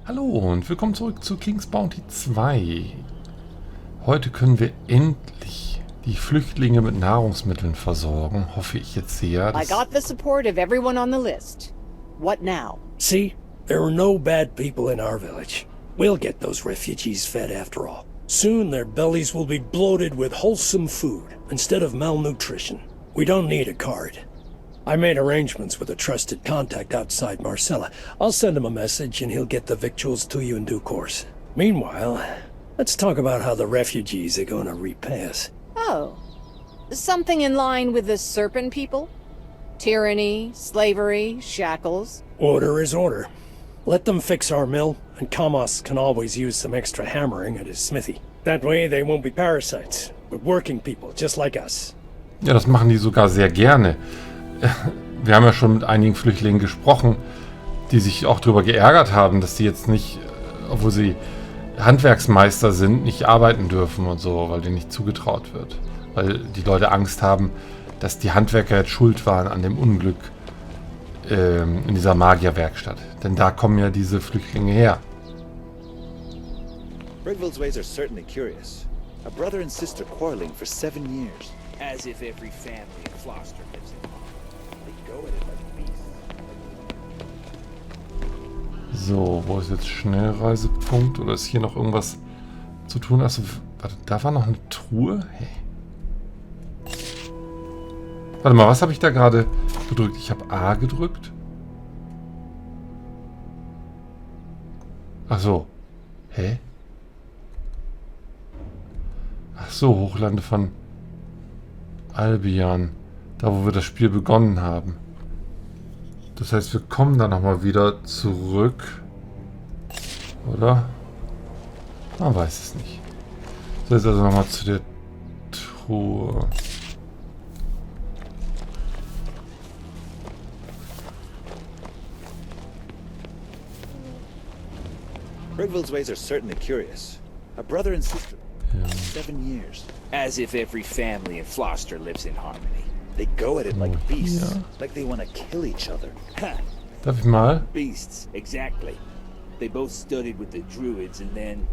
Hallo und willkommen zurück zu King's Bounty 2. Heute können wir endlich die Flüchtlinge mit Nahrungsmitteln versorgen, hoffe ich jetzt sehr. I got the support of everyone on the list. What now? See, there are no bad people in our village. We'll get those refugees fed after all. Soon their bellies will be bloated with wholesome food instead of malnutrition. We don't need a card. I made arrangements with a trusted contact outside Marcella. I'll send him a message and he'll get the victuals to you in due course. Meanwhile, let's talk about how the refugees are going to repay us. Oh. Something in line with the serpent people? Tyranny, slavery, shackles? Order is order. Let them fix our mill, and Kamos can always use some extra hammering at his smithy. That way they won't be parasites, but working people just like us. Ja, das machen die sogar sehr gerne. Wir haben ja schon mit einigen Flüchtlingen gesprochen, die sich auch darüber geärgert haben, dass die jetzt nicht, obwohl sie Handwerksmeister sind, nicht arbeiten dürfen und so, weil denen nicht zugetraut wird. Weil die Leute Angst haben, dass die Handwerker jetzt schuld waren an dem Unglück in dieser Magierwerkstatt. Denn da kommen ja diese Flüchtlinge her. Brigville's ways are certainly curious. A brother and sister quarreling for 7 years. As if every family in Gloucester lives in harmony. They go at it like beasts. So, wo ist jetzt Schnellreisepunkt? Oder ist hier noch irgendwas zu tun? Achso, warte, da war noch eine Truhe? Hey. Warte mal, was habe ich da gerade gedrückt? Ich habe A gedrückt. Ach so. Hä? Ach so, Hochlande von Albion. Da, wo wir das Spiel begonnen haben. Das heißt, wir kommen da nochmal wieder zurück. Oder? Man weiß es nicht. So, jetzt also nochmal zu der Truhe. Brigville's ways are certainly curious. A brother and sister. Ja. 7 years. As if every family in Gloucester lives in harmony. They go at it like beasts. Yeah. Like they want to kill each other. Ha! Darf ich mal? Beasts, exactly. They both studied with the druids and then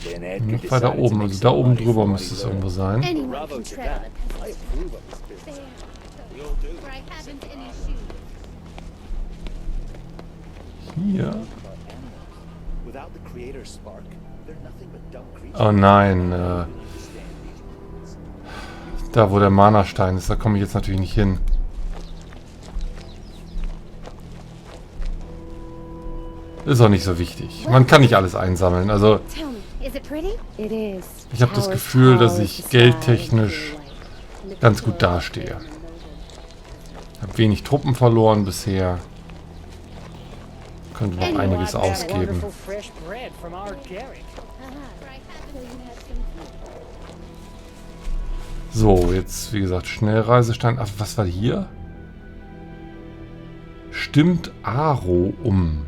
Edgar Noch weiter decided to oben. make Also da oben somebody drüber from müsste es what he irgendwo learned. sein. Anyone Bravo can to travel that. a I peasant. approve of this business. We all do. Where I haven't any shoes. Hier. Without the creator's spark, they're nothing but dumb creatures. Oh nein. Da, wo der Mana-Stein ist, da komme ich jetzt natürlich nicht hin. Ist auch nicht so wichtig. Man kann nicht alles einsammeln. Also, Tell me, is it pretty? It is. ich habe das Gefühl, dass ich geldtechnisch ganz gut dastehe. Ich habe wenig Truppen verloren bisher. Könnte noch einiges ausgeben. fresh bread from our garret. So, jetzt wie gesagt Schnellreisestein. Ach, was war hier? Stimmt Aro um.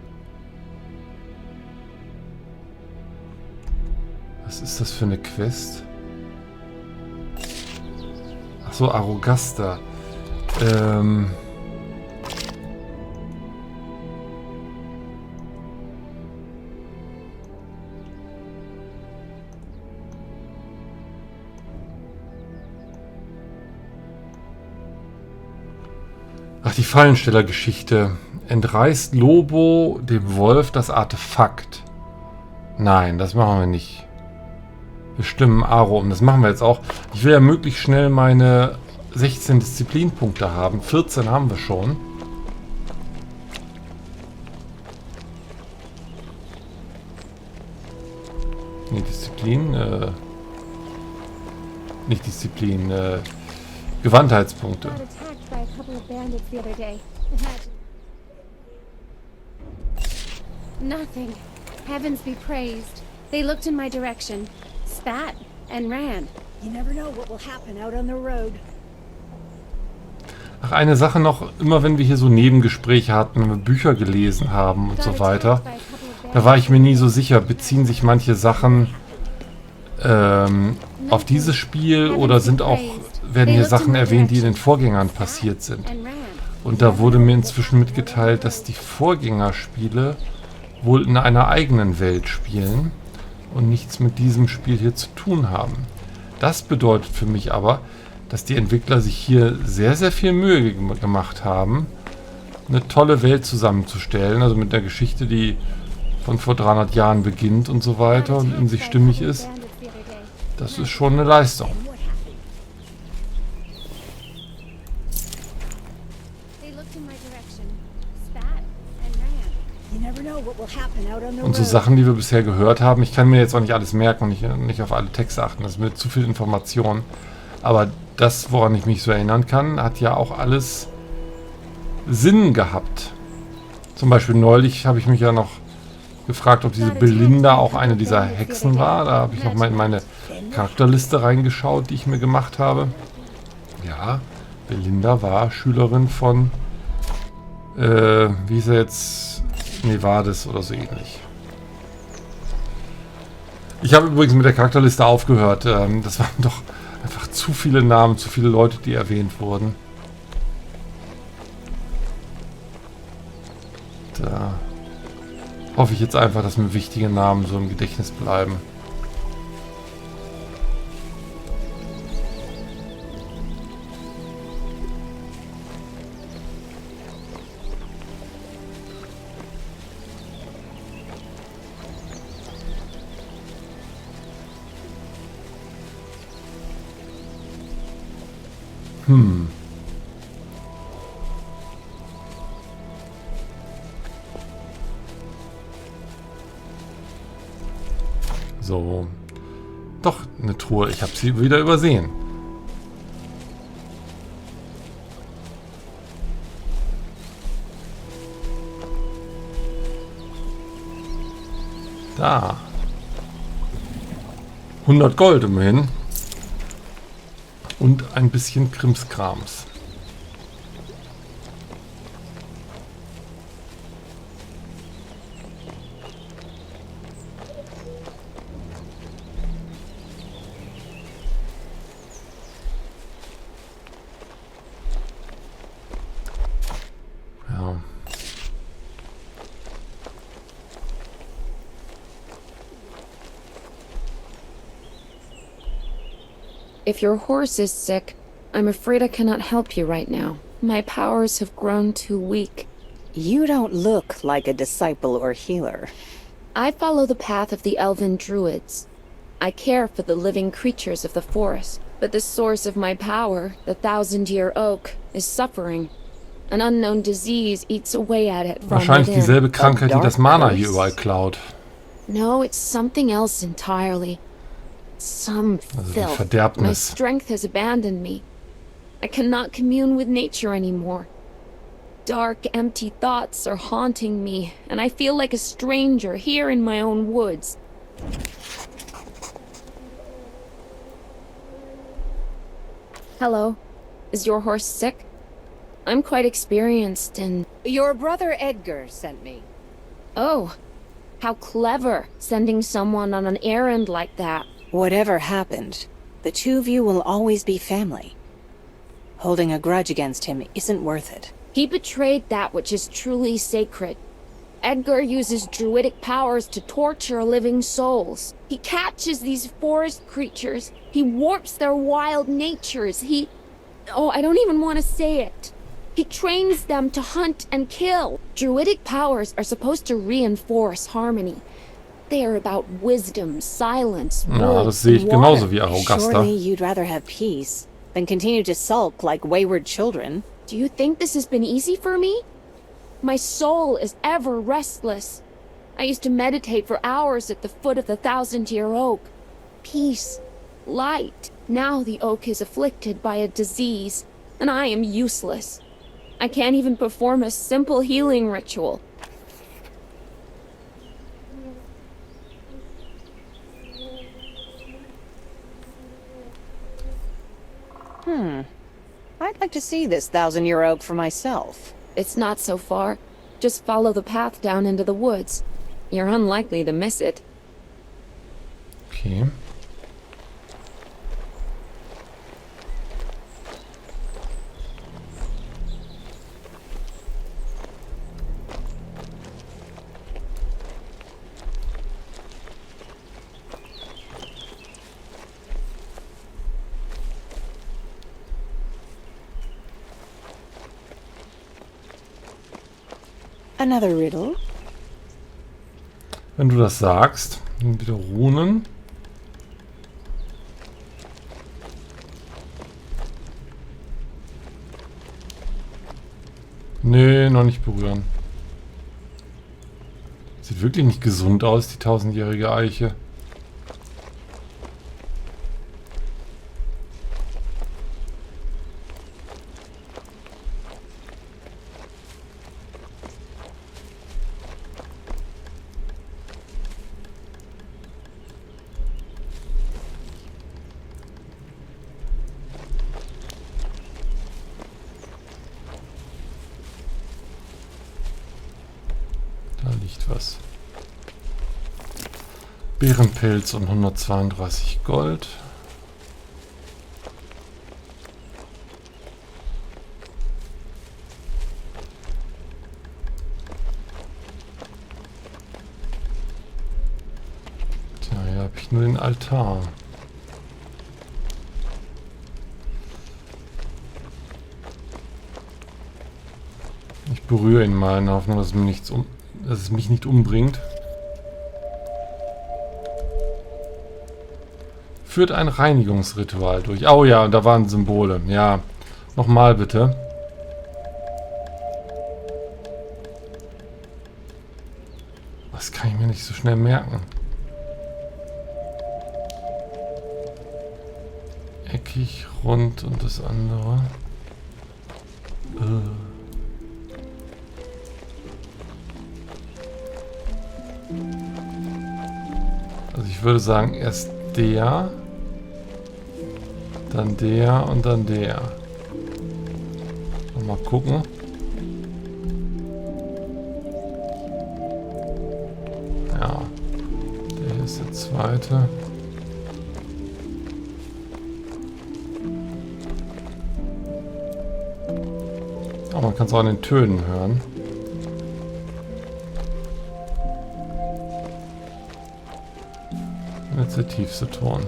Was ist das für eine Quest? Ach so, Arogasta. Ach, die Fallenstellergeschichte. Entreißt Lobo dem Wolf das Artefakt. Nein, das machen wir nicht. Wir stimmen Aro um. Das machen wir jetzt auch. Ich will ja möglichst schnell meine 16 Disziplinpunkte haben. 14 haben wir schon. Nee, Disziplin. Nicht Disziplin. Gewandheitspunkte. Got attacked by a couple of bandits the other day. Nothing. Heavens be praised. They looked in my direction, spat, and ran. You never know what will happen out on the road. Ach, eine Sache noch, immer wenn wir hier so Nebengespräche hatten, wenn wir Bücher gelesen haben und so weiter, da war ich mir nie so sicher, beziehen sich manche Sachen auf dieses Spiel oder werden hier Sachen erwähnt, die in den Vorgängern passiert sind. Und da wurde mir inzwischen mitgeteilt, dass die Vorgängerspiele wohl in einer eigenen Welt spielen und nichts mit diesem Spiel hier zu tun haben. Das bedeutet für mich aber, dass die Entwickler sich hier sehr, sehr viel Mühe gemacht haben, eine tolle Welt zusammenzustellen, also mit einer Geschichte, die von vor 300 Jahren beginnt und so weiter und in sich stimmig ist. Das ist schon eine Leistung. Und so Sachen, die wir bisher gehört haben, ich kann mir jetzt auch nicht alles merken und nicht auf alle Texte achten, das ist mir zu viel Information. Aber das, woran ich mich so erinnern kann, hat ja auch alles Sinn gehabt. Zum Beispiel neulich habe ich mich ja noch gefragt, ob diese Belinda auch eine dieser Hexen war. Da habe ich noch mal in meine Charakterliste reingeschaut, die ich mir gemacht habe. Ja, Belinda war Schülerin von, wie hieß er jetzt? Nevades oder so ähnlich. Ich habe übrigens mit der Charakterliste aufgehört. Das waren doch einfach zu viele Namen, zu viele Leute, die erwähnt wurden. Da hoffe ich jetzt einfach, dass mir wichtige Namen so im Gedächtnis bleiben. So. Doch, eine Truhe. Ich habe sie wieder übersehen. Da. 100 Gold immerhin. Und ein bisschen Krimskrams. Ja. If your horse is sick, I'm afraid I cannot help you right now. My powers have grown too weak. You don't look like a disciple or healer. I follow the path of the elven druids. I care for the living creatures of the forest, but the source of my power, the thousand-year oak, is suffering. An unknown disease eats away at it from Wahrscheinlich within. dieselbe Krankheit, die das Mana hier überall klaut. No, it's something else entirely. Some Also die filth. My Verderbnis. strength has abandoned me. I cannot commune with nature anymore. Dark, empty thoughts are haunting me, and I feel like a stranger here in my own woods. Hello. Is your horse sick? I'm quite experienced in... Your brother Edgar sent me. Oh, how clever, sending someone on an errand like that. Whatever happened, the two of you will always be family. Holding a grudge against him isn't worth it. He betrayed that which is truly sacred. Edgar uses druidic powers to torture living souls. He catches these forest creatures. He warps their wild natures. Oh, I don't even want to say it. He trains them to hunt and kill. Druidic powers are supposed to reinforce harmony. They are about wisdom, silence, Ja, das sehe ich genauso wie Arogasta. Surely you'd rather have peace than continue to sulk like wayward children. Do you think this has been easy for me? My soul is ever restless. I used to meditate for hours at the foot of the thousand-year oak. Peace, light. Now the oak is afflicted by a disease, and I am useless. I can't even perform a simple healing ritual. I'd like to see this thousand-year oak for myself. It's not so far. Just follow the path down into the woods. You're unlikely to miss it. Okay. Another riddle? Wenn du das sagst, dann wieder Runen. Nee, noch nicht berühren. Sieht wirklich nicht gesund aus, die 1000-jährige Eiche. Da liegt was. Bärenpelz und 132 Gold. Tja, hier habe ich nur den Altar. Ich berühre ihn mal in der Hoffnung, dass es mich nicht umbringt. Führt ein Reinigungsritual durch. Oh ja, da waren Symbole. Ja, nochmal bitte. Das kann ich mir nicht so schnell merken. Eckig, rund und das andere. Also ich würde sagen, erst der, dann der und dann der. Mal gucken. Ja, der hier ist der zweite. Oh, man kann es auch an den Tönen hören. Jetzt der tiefste Ton.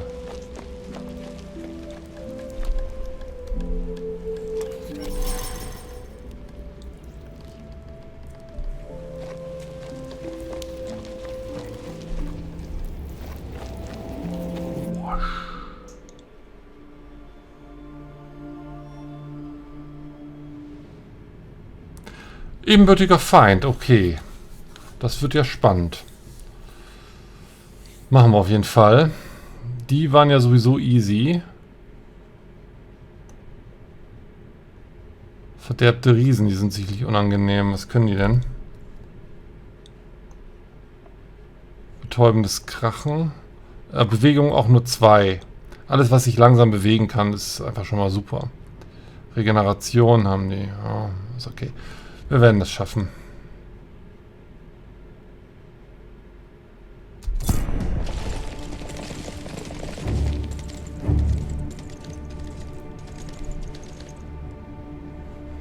Ebenbürtiger Feind, okay. Das wird ja spannend. Machen wir auf jeden Fall. Die waren ja sowieso easy. Verderbte Riesen, die sind sicherlich unangenehm. Was können die denn? Betäubendes Krachen. Bewegung auch nur 2. Alles, was sich langsam bewegen kann, ist einfach schon mal super. Regeneration haben die. Ja, ist okay. Wir werden das schaffen.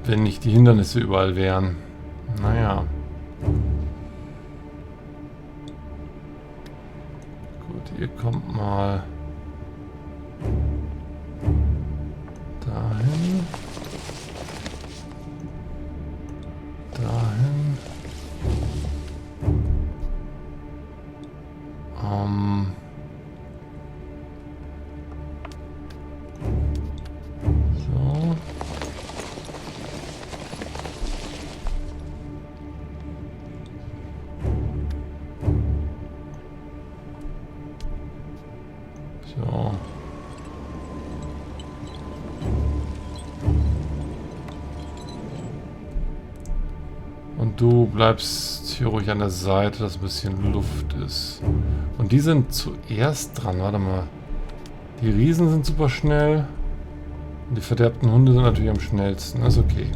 Wenn nicht die Hindernisse überall wären. Naja. Gut, ihr kommt mal dahin. Dahin. So. So. Und du bleibst hier ruhig an der Seite, dass ein bisschen Luft ist. Und die sind zuerst dran. Warte mal. Die Riesen sind super schnell. Und die verderbten Hunde sind natürlich am schnellsten. Das ist okay.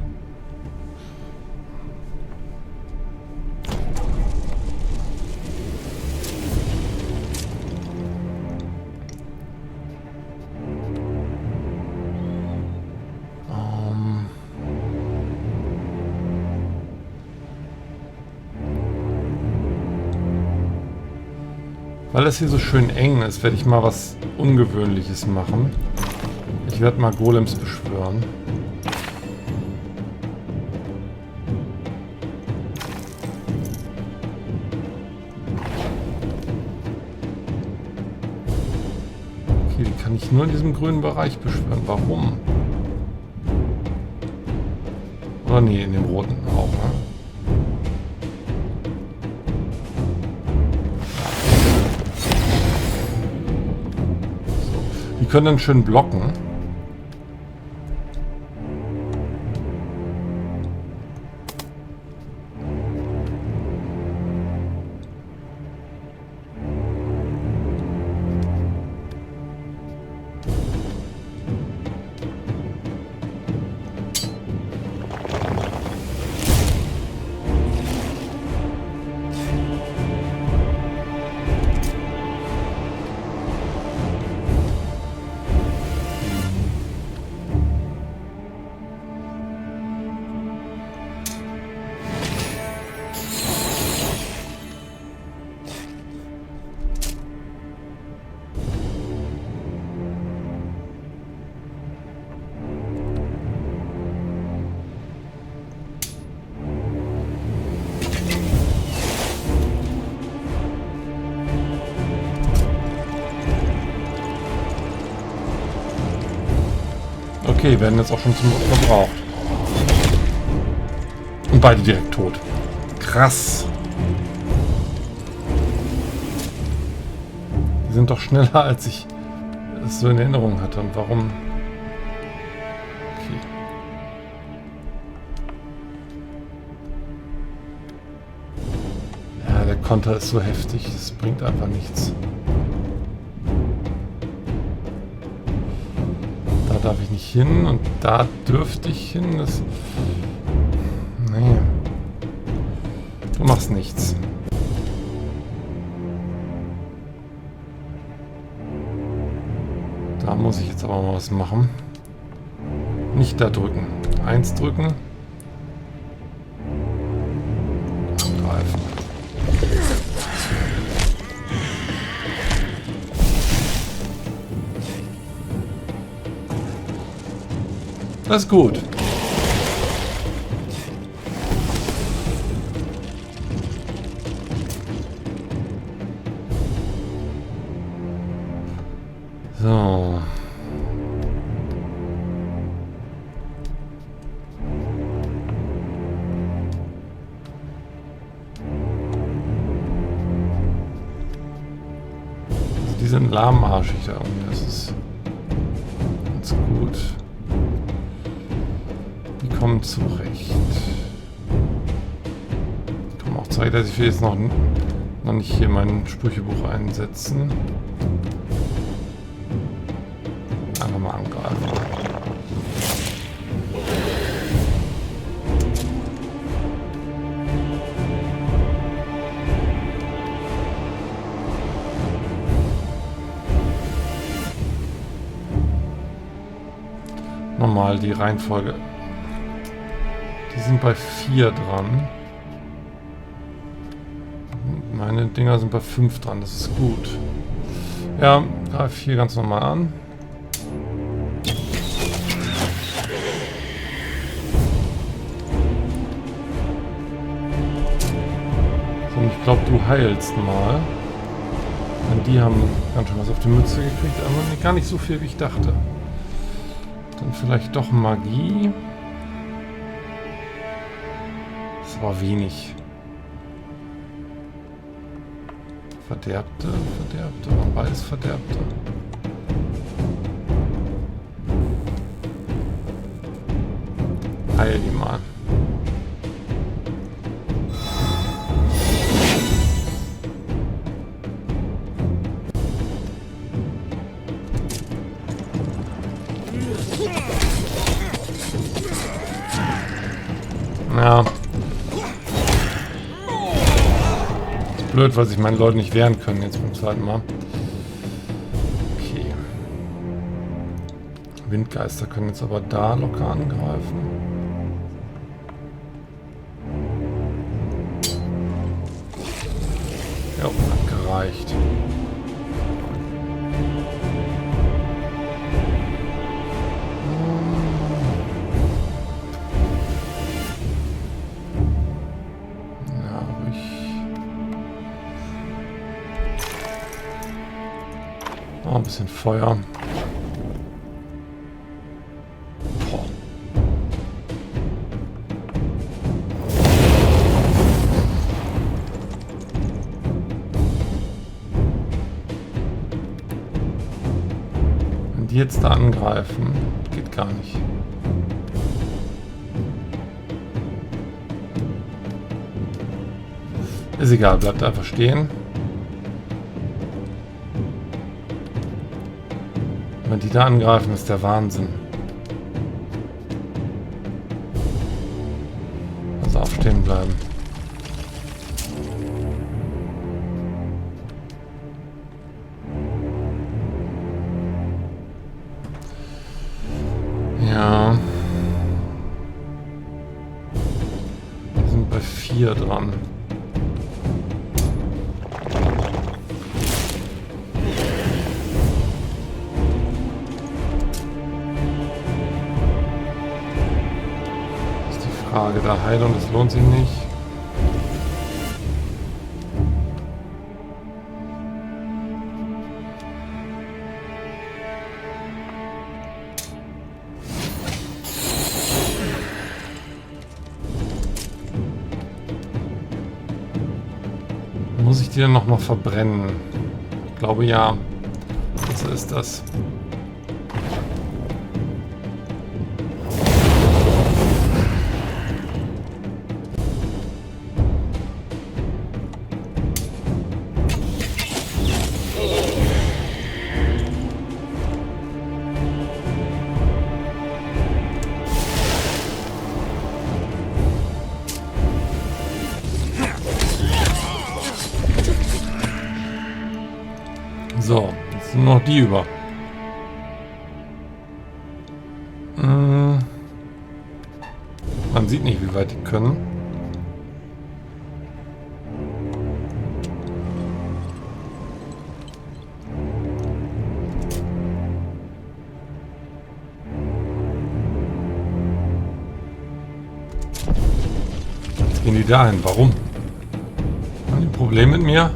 Weil es hier so schön eng ist, werde ich mal was Ungewöhnliches machen. Ich werde mal Golems beschwören. kann ich nur in diesem grünen Bereich beschwören. Warum? Oder nee, in dem roten auch, ne? So. Die können dann schön blocken. Okay, werden jetzt auch schon zum verbraucht. Und beide direkt tot. Krass. Die sind doch schneller, als ich es so in Erinnerung hatte. Und warum? Okay. Ja, der Konter ist so heftig, das bringt einfach nichts. Da darf ich nicht hin und da dürfte ich hin. Das... Nee. Du machst nichts. Da muss ich jetzt aber mal was machen. Nicht da drücken. 1 drücken. Angreifen. Das ist gut. So. Also die sind lahmarschig da unten. Das ist ganz gut. Kommen zurecht. Ich komme auch Zeit, dass ich will jetzt noch nicht hier mein Sprüchebuch einsetzen. Einfach mal angreifen. Nochmal die Reihenfolge. Die sind bei 4 dran. Meine Dinger sind bei 5 dran. Das ist gut. Ja, greif hier ganz normal an. So, und ich glaube, du heilst mal. Denn die haben ganz schön was auf die Mütze gekriegt, aber gar nicht so viel, wie ich dachte. Dann vielleicht doch Magie. Das war wenig. Verderbte, waren beides Verderbte. Heil die mal. Ja. Blöd, weil sich meine Leute nicht wehren können jetzt beim zweiten Mal. Okay. Windgeister können jetzt aber da locker angreifen. Ja, hat gereicht. Ein bisschen Feuer. die jetzt da angreifen, geht gar nicht. Ist egal, bleibt einfach stehen. Wenn die da angreifen, ist der Wahnsinn. Also aufstehen bleiben. Ja. Wir sind bei 4 dran. Frage der Heilung, das lohnt sich nicht. Muss ich die dann nochmal verbrennen? Ich glaube ja. So ist das. So, jetzt sind noch die über. Man sieht nicht, wie weit die können. Jetzt gehen die dahin. Warum? Haben die ein Problem mit mir?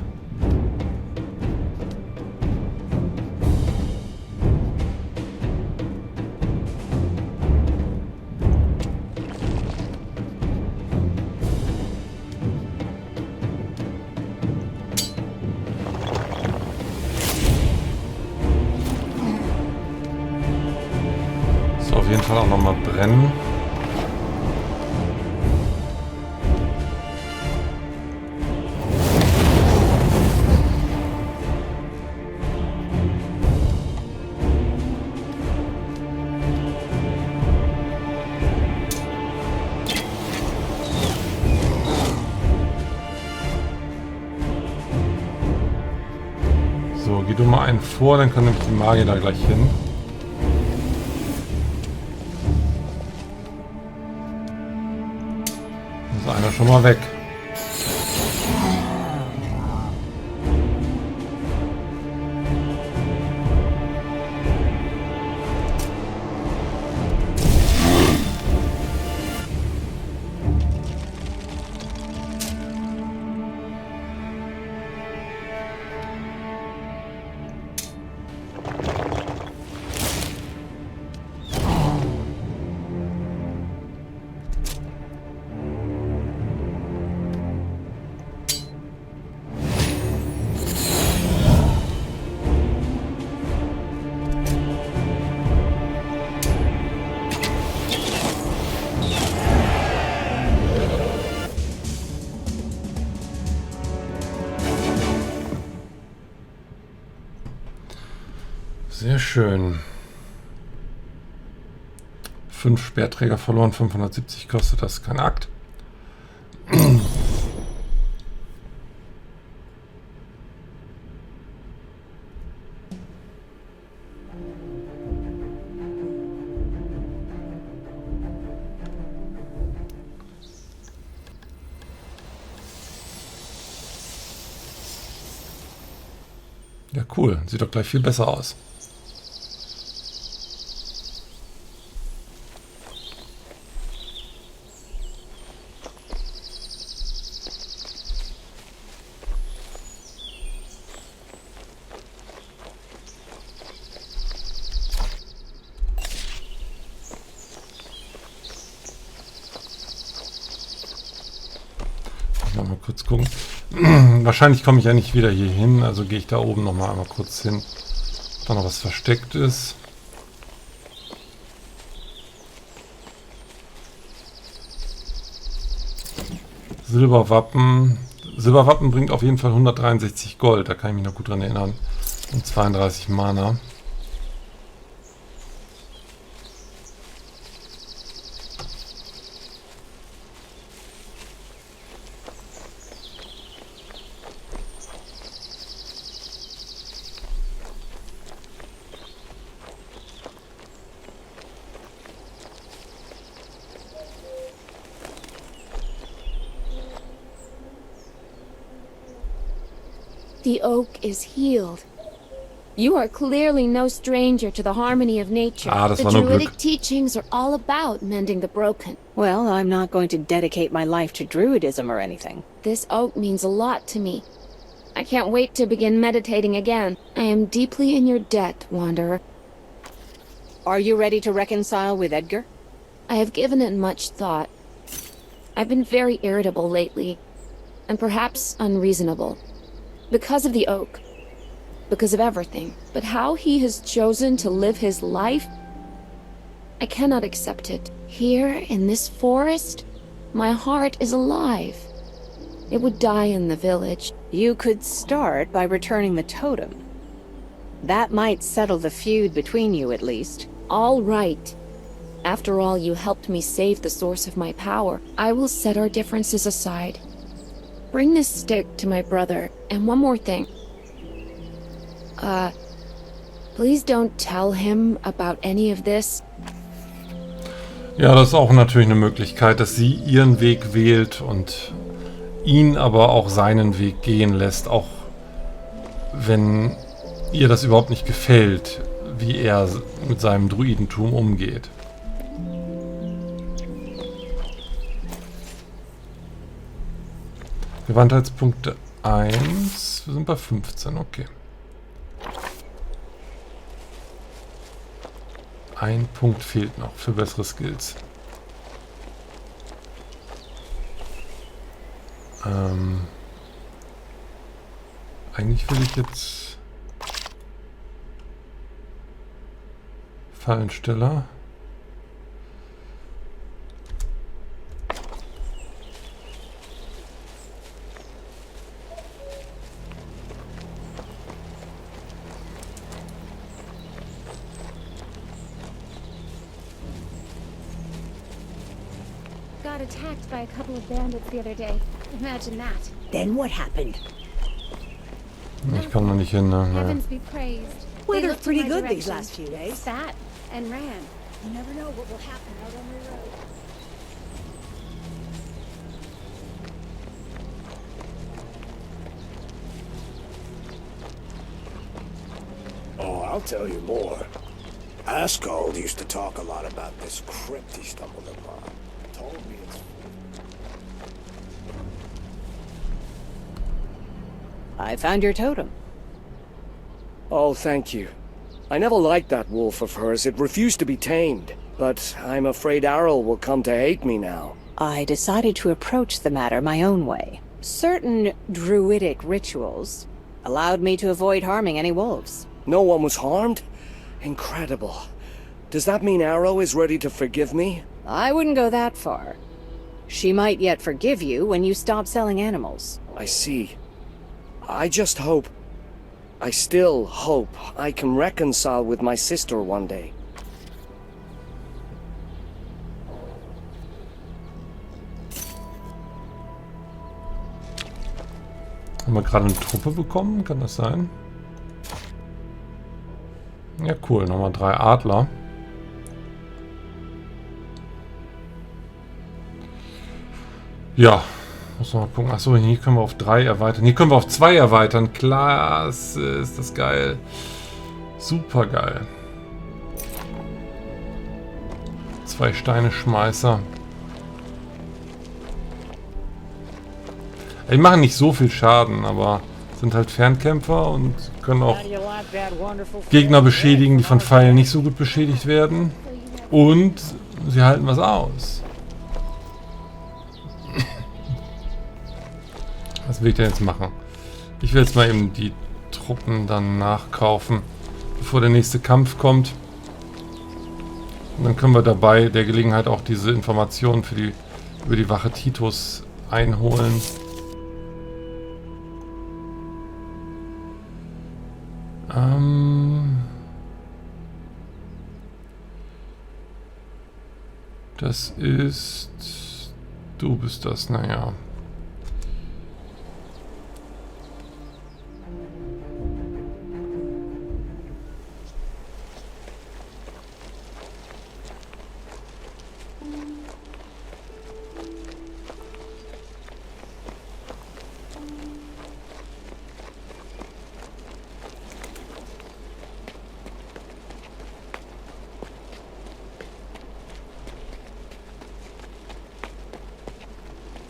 Auf jeden Fall auch nochmal brennen. So, geh du mal einen vor, dann können nämlich die Magier da gleich hin. Einer schon mal weg. Sehr schön. 5 Speerträger verloren, 570 kostet das, kein Akt. Ja, cool. Sieht doch gleich viel besser aus. Mal kurz gucken. Wahrscheinlich komme ich ja nicht wieder hier hin, also gehe ich da oben noch mal einmal kurz hin, ob da noch was versteckt ist. Silberwappen. Silberwappen bringt auf jeden Fall 163 Gold. Da kann ich mich noch gut dran erinnern. Und 32 Mana. The oak is healed. You are clearly no stranger to the harmony of nature. Ah, das The war nur druidic Glück. teachings are all about mending the broken. Well, I'm not going to dedicate my life to druidism or anything. This oak means a lot to me. I can't wait to begin meditating again. I am deeply in your debt, Wanderer. Are you ready to reconcile with Edgar? I have given it much thought. I've been very irritable lately, and perhaps unreasonable. Because of the oak. Because of everything. But how he has chosen to live his life, I cannot accept it. Here, in this forest, my heart is alive. It would die in the village. You could start by returning the totem. That might settle the feud between you, at least. All right. After all, you helped me save the source of my power. I will set our differences aside. Bring this stick to my brother. And one more thing. Please don't tell him about any of this. Ja, das ist auch natürlich eine Möglichkeit, dass sie ihren Weg wählt und ihn aber auch seinen Weg gehen lässt, auch wenn ihr das überhaupt nicht gefällt, wie er mit seinem Druidentum umgeht. Gewandheitspunkte 1. Wir sind bei 15, okay. Ein Punkt fehlt noch für bessere Skills. Eigentlich will ich jetzt Fallensteller. Got attacked by a couple of bandits the other day. Imagine that. Then what happened? Ich komme noch nicht hin, ne? Naja. Heavens be praised. They Weather's looked in pretty my good these direction, last few days. spat, and ran. You never know what will happen out on the road. Oh, I'll tell you more. Askold used to talk a lot about this crypt he stumbled upon. Told me it's... I found your totem. Oh, thank you. I never liked that wolf of hers. It refused to be tamed. But I'm afraid Arl will come to hate me now. I decided to approach the matter my own way. Certain druidic rituals allowed me to avoid harming any wolves. No one was harmed? Incredible. Does that mean Arrow is ready to forgive me? I wouldn't go that far. She might yet forgive you when you stop selling animals. I see. I just hope... I still hope I can reconcile with my sister one day. Haben wir gerade eine Truppe bekommen? Kann das sein? Ja, cool. Nochmal 3 Adler. Ja. Muss noch mal gucken. Achso, hier können wir auf 3 erweitern. Hier können wir auf 2 erweitern. Klasse. Ist das geil. Super geil. 2 Steineschmeißer. Die machen nicht so viel Schaden, aber sind halt Fernkämpfer und können auch Gegner beschädigen, die von Pfeilen nicht so gut beschädigt werden. Und sie halten was aus. Was will ich denn jetzt machen? Ich will jetzt mal eben die Truppen dann nachkaufen, bevor der nächste Kampf kommt. Und dann können wir dabei der Gelegenheit auch diese Informationen für über die Wache Titus einholen. Das ist... Du bist das, naja.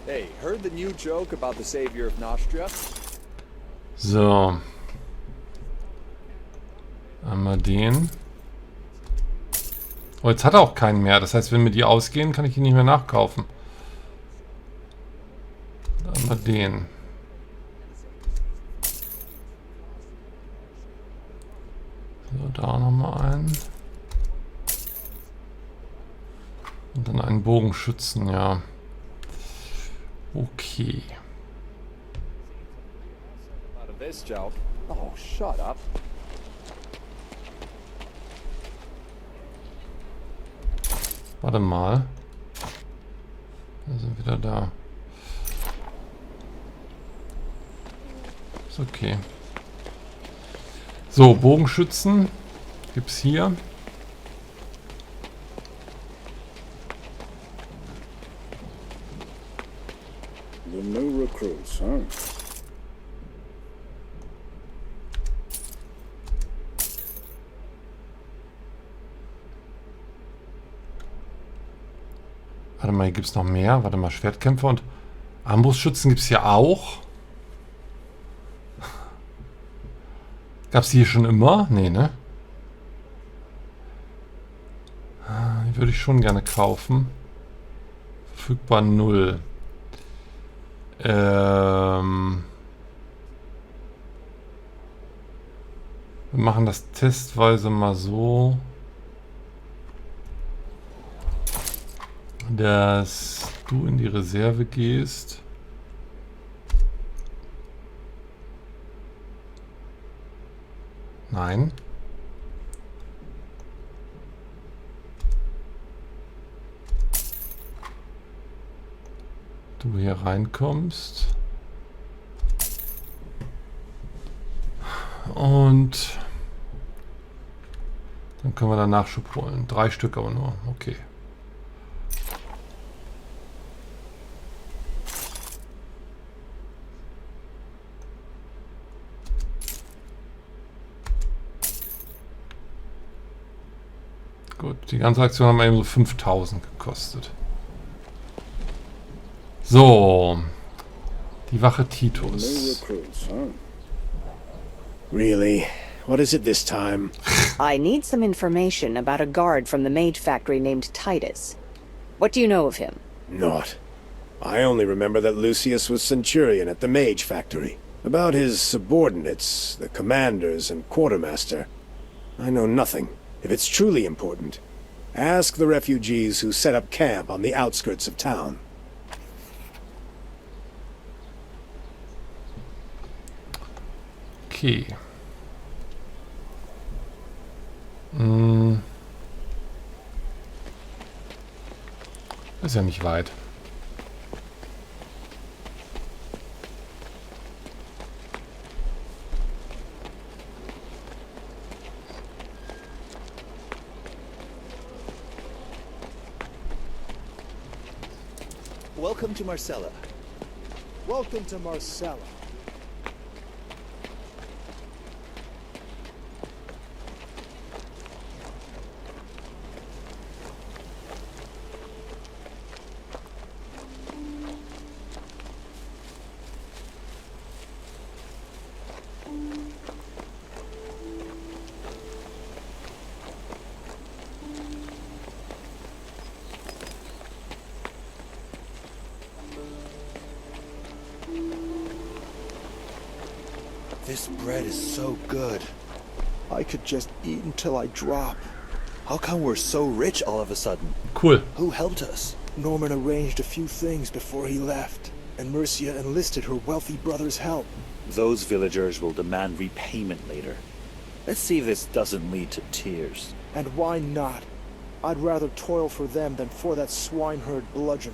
Hey, heard the new joke about the savior of Nostria? So. Einmal den. Oh, jetzt hat er auch keinen mehr. Das heißt, wenn mir die ausgehen, kann ich ihn nicht mehr nachkaufen. Einmal den. So, da nochmal einen. Und dann einen Bogenschützen, ja. Okay. Out of this joke. Oh, shut up. Warte mal. Wir sind wieder da. Ist okay. So, Bogenschützen gibt's hier. The new recruits, huh? Warte mal, hier gibt es noch mehr. Warte mal, Schwertkämpfer und Armbrustschützen gibt es hier auch. Gab es die hier schon immer? Nee, ne? Die würde ich schon gerne kaufen. Verfügbar 0. Wir machen das testweise mal so, dass du in die Reserve gehst. Nein. Du hier reinkommst. Und dann können wir da Nachschub holen. 3 Stück aber nur. Okay. Gut, die ganze Aktion haben wir eben so 5000 gekostet. So. Die Wache Titus. Really? What is it this time? I need some information about a guard from the mage factory named Titus. What do you know of him? Naught. I only remember that Lucius was centurion at the mage factory. About his subordinates, the commanders and quartermaster, I know nothing. If it's truly important, ask the refugees who set up camp on the outskirts of town. Okay. Ist ja nicht weit. Welcome to Marcella. Welcome to Marcella. This bread is so good. I could just eat until I drop. How come we're so rich all of a sudden? Cool. Who helped us? Norman arranged a few things before he left. and Mercia enlisted her wealthy brother's help. Those villagers will demand repayment later. Let's see if this doesn't lead to tears. And why not? I'd rather toil for them than for that swineherd bludgeon.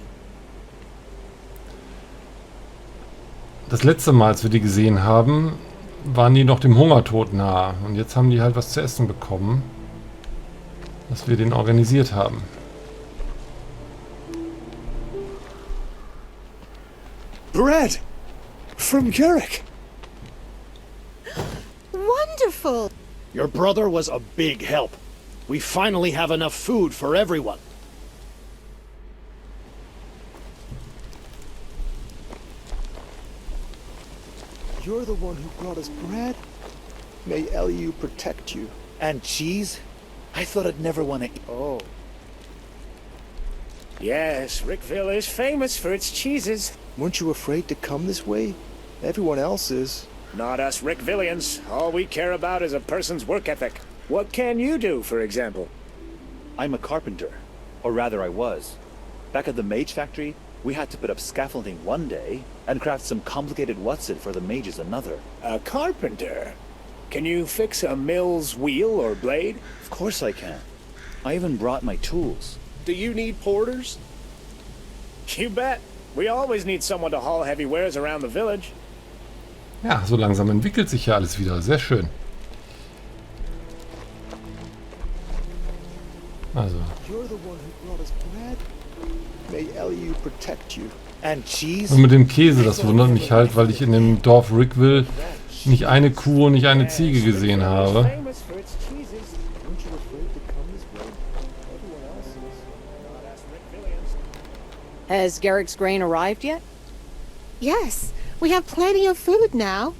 Das letzte Mal, als wir die gesehen haben, waren die noch dem Hungertod nahe. Und jetzt haben die halt was zu essen bekommen, was wir denen organisiert haben. Bread! From Garrick! Wonderful! Your brother was a big help. We finally have enough food for everyone. You're the one who brought us bread? May Eliu protect you. And cheese? I thought I'd never want to eat. Oh. Yes, Rickville is famous for its cheeses. Weren't you afraid to come this way? Everyone else is. Not us Rickvillians. All we care about is a person's work ethic. What can you do, for example? I'm a carpenter. Or rather, I was. Back at the mage factory, we had to put up scaffolding one day and craft some complicated what's-it for the mages another. A carpenter? Can you fix a mill's wheel or blade? Of course I can. I even brought my tools. Do you need porters? You bet. We always need someone to haul heavy wares around the village. Ja, so langsam entwickelt sich ja alles wieder. Sehr schön. Also. You're the one who brought us bread? May Eliu protect you. And cheese? Und mit dem Käse, das wundert mich halt, weil ich in dem Dorf Rickville nicht eine Kuh und nicht eine Ziege gesehen habe. Has Garrick's grain arrived yet? Yes, we have plenty of food now.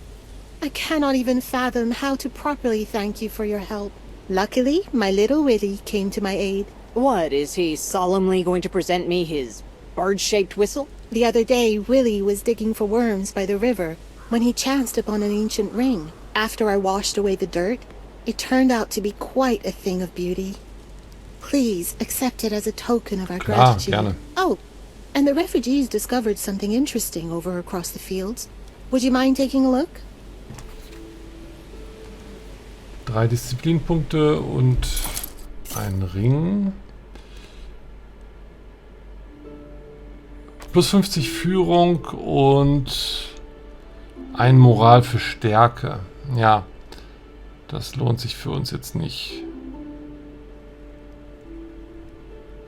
I cannot even fathom how to properly thank you for your help. Luckily, my little Willie came to my aid. What, is he solemnly going to present me his bird-shaped whistle? The other day, Willie was digging for worms by the river when he chanced upon an ancient ring. After I washed away the dirt, it turned out to be quite a thing of beauty. Please accept it as a token of our gratitude. Gerne. Oh, and the refugees discovered something interesting over across the fields. Would you mind taking a look? 3 Disziplinpunkte und ein Ring. Plus 50 Führung und ein Moral für Stärke. Ja, das lohnt sich für uns jetzt nicht.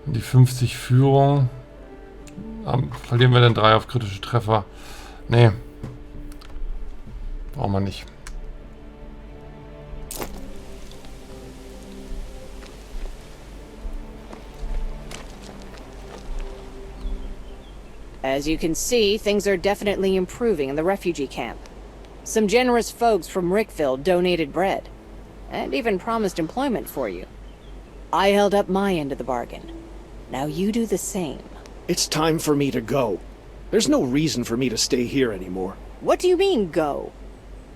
Und die 50 Führung. Verlieren wir dann 3 auf kritische Treffer? Nee. Brauchen wir nicht. As you can see, things are definitely improving in the refugee camp. Some generous folks from Rickville donated bread, and even promised employment for you. I held up my end of the bargain. Now you do the same. It's time for me to go. There's no reason for me to stay here anymore. What do you mean, go?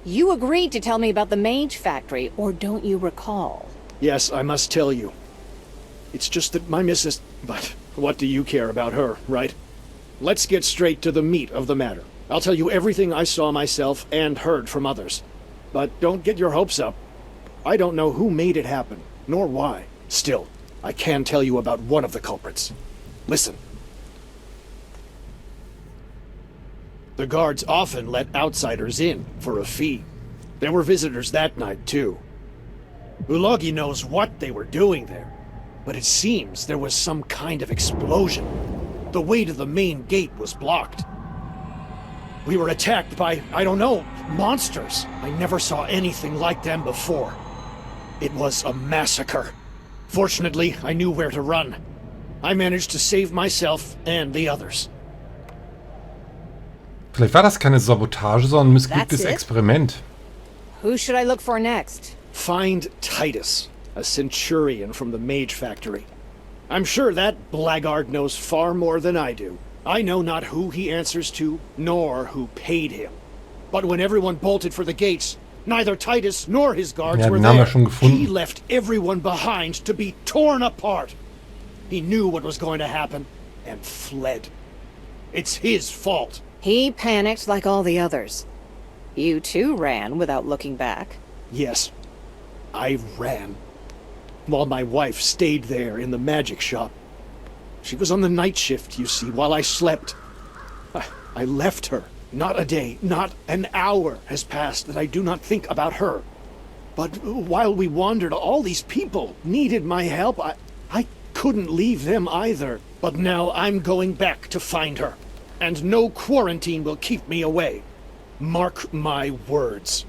You agreed to tell me about the mage factory, or don't you recall? Yes, I must tell you. It's just that my missus... But what do you care about her, right? Let's get straight to the meat of the matter. I'll tell you everything I saw myself and heard from others. But don't get your hopes up. I don't know who made it happen, nor why. Still, I can tell you about one of the culprits. Listen. The guards often let outsiders in for a fee. There were visitors that night, too. Ulogi knows what they were doing there, but it seems there was some kind of explosion. The way to the main gate was blocked. We were attacked by, I don't know, monsters. I never saw anything like them before. It was a massacre. Fortunately, I knew where to run. I managed to save myself and the others. Vielleicht war das keine Sabotage, sondern ein missglücktes Experiment. Who should I look for next? Find Titus, a centurion from the mage factory. I'm sure that blackguard knows far more than I do. I know not who he answers to, nor who paid him. But when everyone bolted for the gates, neither Titus nor his guards were there. He left everyone behind to be torn apart. He knew what was going to happen and fled. It's his fault. He panicked like all the others. You too ran without looking back. Yes, I ran. While my wife stayed there in the magic shop. She was on the night shift, you see, while I slept. I left her. Not a day, not an hour has passed that I do not think about her. But while we wandered, all these people needed my help. I couldn't leave them either. But now I'm going back to find her. And no quarantine will keep me away. Mark my words.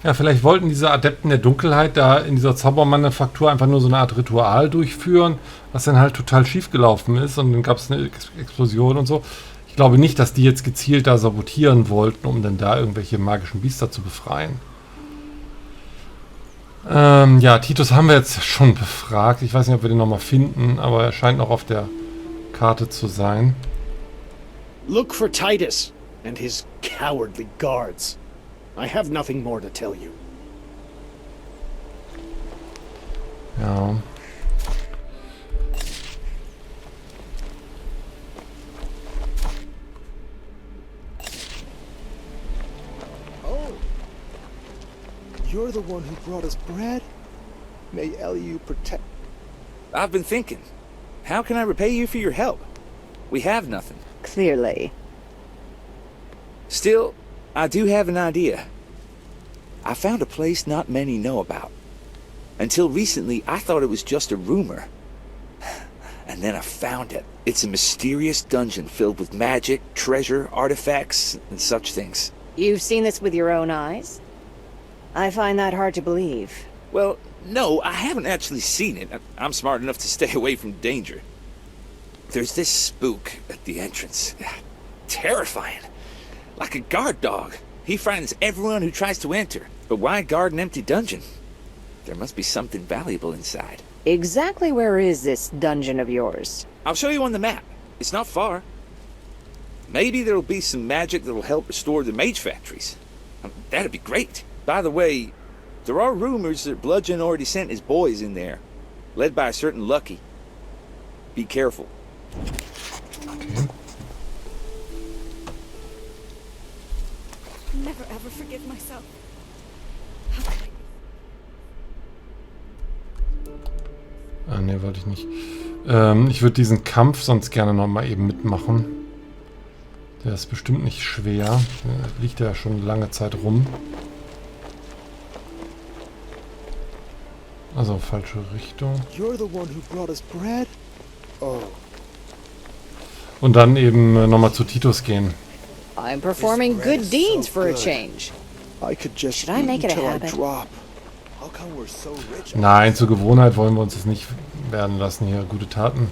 Ja, vielleicht wollten diese Adepten der Dunkelheit da in dieser Zaubermanufaktur einfach nur so eine Art Ritual durchführen, was dann halt total schief gelaufen ist und dann gab es eine Explosion und so. Ich glaube nicht, dass die jetzt gezielt da sabotieren wollten, um dann da irgendwelche magischen Biester zu befreien. Ja, Titus haben wir jetzt schon befragt. Ich weiß nicht, ob wir den nochmal finden, aber er scheint noch auf der Karte zu sein. Look for Titus and his cowardly guards. I have nothing more to tell you. Ja. Oh. You're the one who brought us bread? May Eliu protect... I've been thinking. How can I repay you for your help? We have nothing. Clearly. Still, I do have an idea. I found a place not many know about. Until recently, I thought it was just a rumor. And then I found it. It's a mysterious dungeon filled with magic, treasure, artifacts, and such things. You've seen this with your own eyes? I find that hard to believe. Well, no, I haven't actually seen it. I'm smart enough to stay away from danger. There's this spook at the entrance. Terrifying. Like a guard dog. He frightens everyone who tries to enter. But why guard an empty dungeon? There must be something valuable inside. Exactly where is this dungeon of yours? I'll show you on the map. It's not far. Maybe there'll be some magic that'll help restore the mage factories. That'd be great. By the way, there are rumors that Bludgeon already sent his boys in there, led by a certain Lucky. Be careful. Okay. Never ever forgive myself. How could I? Ah, ne, wollte ich nicht. Ich würde diesen Kampf sonst gerne noch mal eben mitmachen. Der ist bestimmt nicht schwer. Der liegt ja schon lange Zeit rum. Also falsche Richtung. You're the one who brought us bread? Oh. Und dann eben nochmal zu Titus gehen. I'm performing good deeds for a change. I could just Should I make it a until I habit? drop. How come we're so rich? Nein, zur Gewohnheit wollen wir uns das nicht werden lassen, hier gute Taten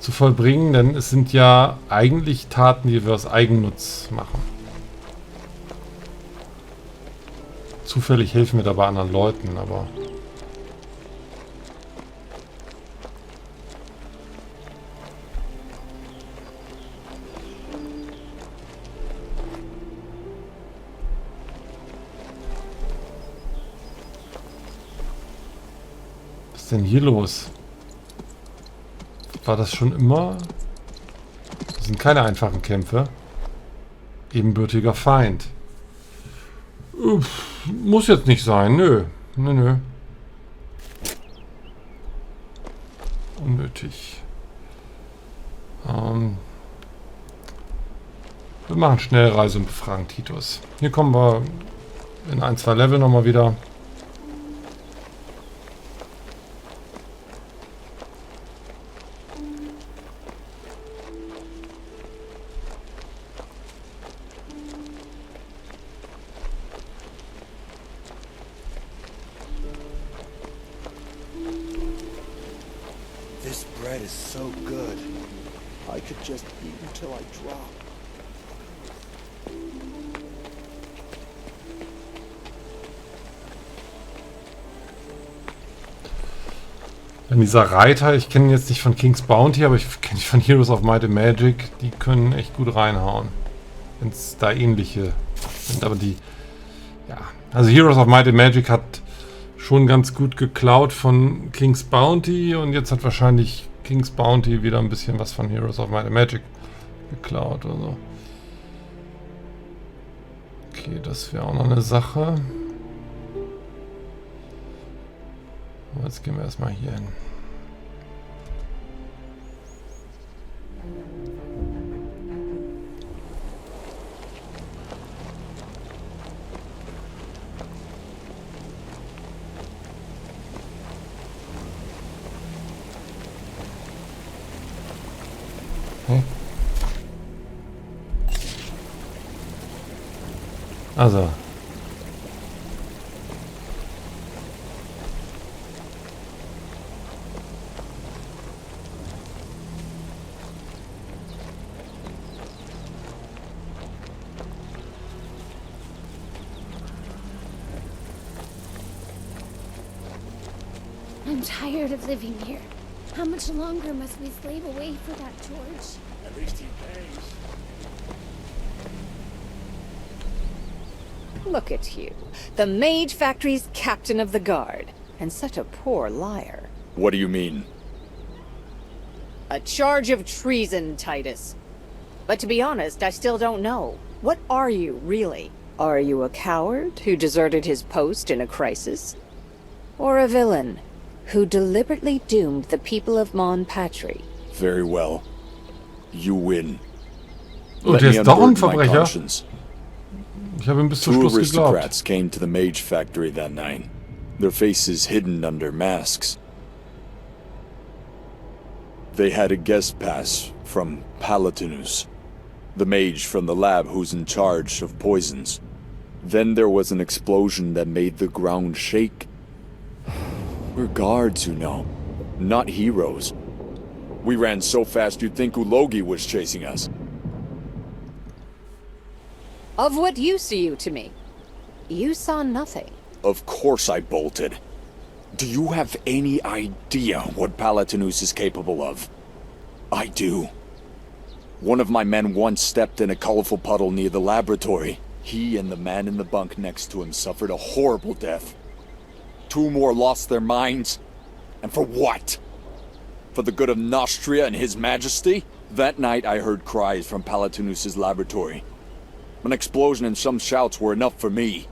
zu vollbringen, denn es sind ja eigentlich Taten, die wir aus Eigennutz machen. Zufällig helfen wir dabei anderen Leuten, aber... Was ist denn hier los? War das schon immer? Das sind keine einfachen Kämpfe. Ebenbürtiger Feind. Muss jetzt nicht sein. Nö. Nö. Unnötig. Wir machen Schnellreise und befragen Titus. Hier kommen wir in 1, 2 Level nochmal wieder. This bread is so good. I could just eat until I drop. Wenn dieser Reiter, ich kenne ihn jetzt nicht von King's Bounty, aber ich kenne ihn von Heroes of Might&Magic, die können echt gut reinhauen. Wenn es da ähnliche sind, aber die, ja, also Heroes of Might&Magic hat schon ganz gut geklaut von King's Bounty und jetzt hat wahrscheinlich King's Bounty wieder ein bisschen was von Heroes of Might&Magic geklaut oder so. Okay, das wäre auch noch eine Sache. Jetzt gehen wir erstmal hier hin. Okay. Also. I'm tired of living here. How much longer must we slave away for that George? At least he pays. Look at you. The Mage Factory's captain of the guard. And such a poor liar. What do you mean? A charge of treason, Titus. But to be honest, I still don't know. What are you, really? Are you a coward who deserted his post in a crisis? Or a villain who deliberately doomed the people of Might&Magic? Very well. You win. Und der ist doch ein Verbrecher. Ich habe ihm bis zum Two Schluss geglaubt. aristocrats came to the Mage Factory that night, their faces hidden under masks. They had a guest pass from Palatinus, the mage from the lab who's in charge of poisons. Then there was an explosion that made the ground shake. We're guards, you know, not heroes. We ran so fast you'd think Ulogi was chasing us. Of what use are you to me? You saw nothing. Of course I bolted. Do you have any idea what Palatinus is capable of? I do. One of my men once stepped in a colorful puddle near the laboratory. He and the man in the bunk next to him suffered a horrible death. 2 more lost their minds. And for what? For the good of Nostria and His Majesty? That night I heard cries from Palatinus' laboratory. An explosion and some shouts were enough for me.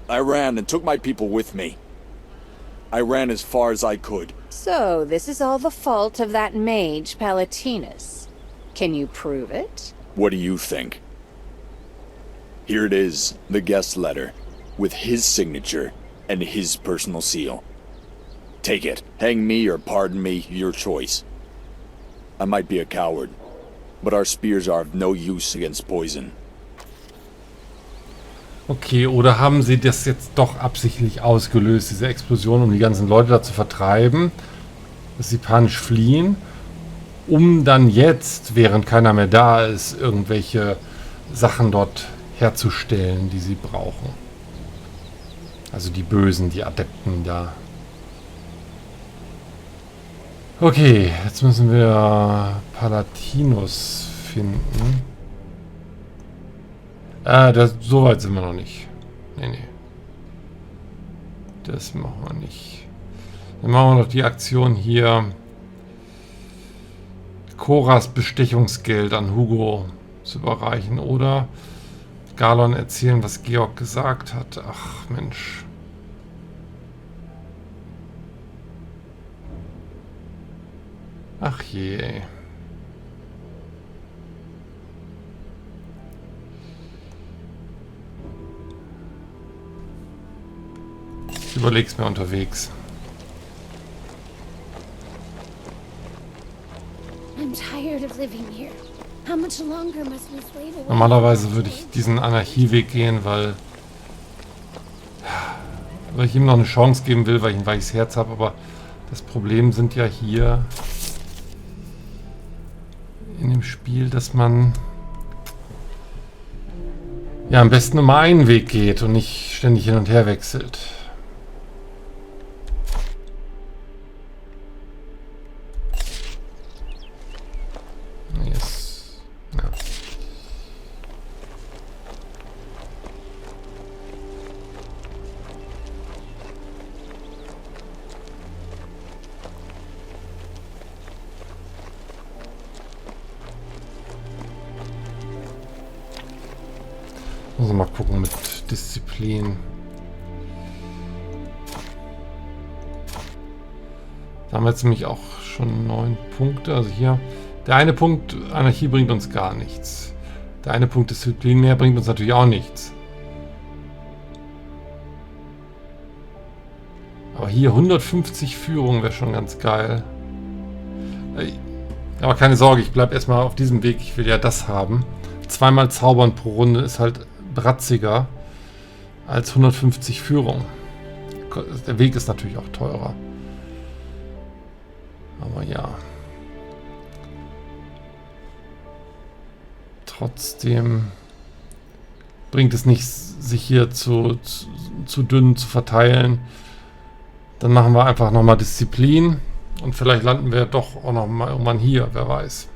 I ran and took my people with me. I ran as far as I could. So, this is all the fault of that mage, Palatinus. Can you prove it? What do you think? Here it is, the guest letter, with his signature and his personal seal. Take it. Hang me or pardon me, your choice. I might be a coward, but our spears are of no use against poison. Okay, oder haben sie das jetzt doch absichtlich ausgelöst, diese Explosion, um die ganzen Leute da zu vertreiben, dass sie panisch fliehen, um dann jetzt, während keiner mehr da ist, irgendwelche Sachen dort herzustellen, die sie brauchen. Also die Bösen, die Adepten da. Okay, jetzt müssen wir Palatinus finden. So weit sind wir noch nicht. Nee. Das machen wir nicht. Dann machen wir noch die Aktion hier. Koras Bestechungsgeld an Hugo zu überreichen. Oder Galon erzählen, was Georg gesagt hat. Ach, Mensch. Ach je. Ich überleg's mir unterwegs. Normalerweise würde ich diesen Anarchieweg gehen, weil ich ihm noch eine Chance geben will, weil ich ein weiches Herz habe, aber das Problem sind ja hier in dem Spiel, dass man ja am besten immer einen Weg geht und nicht ständig hin und her wechselt. gucken mit Disziplin. Da haben wir jetzt nämlich auch schon 9 Punkte. Also hier, der eine Punkt Anarchie bringt uns gar nichts. Der eine Punkt Disziplin mehr bringt uns natürlich auch nichts. Aber hier 150 Führung wäre schon ganz geil. Aber keine Sorge, ich bleibe erstmal auf diesem Weg. Ich will ja das haben. 2-mal Zaubern pro Runde ist halt bratziger als 150 Führung. Der Weg ist natürlich auch teurer. Aber ja. Trotzdem bringt es nicht, sich hier zu dünn zu verteilen. Dann machen wir einfach nochmal Disziplin. Und vielleicht landen wir doch auch nochmal irgendwann hier, wer weiß.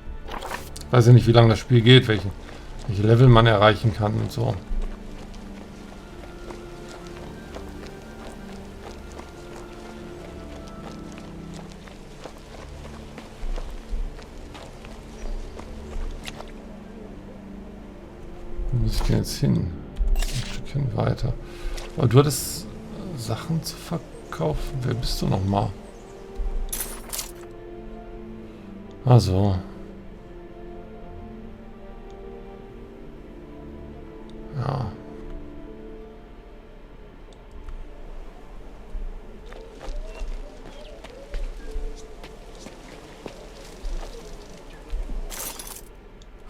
Ich weiß ja nicht, wie lange das Spiel geht, welche Level man erreichen kann und so. Wo muss ich denn jetzt hin? Ein Stückchen weiter. Aber du hattest Sachen zu verkaufen. Wer bist du nochmal? Also. Ja.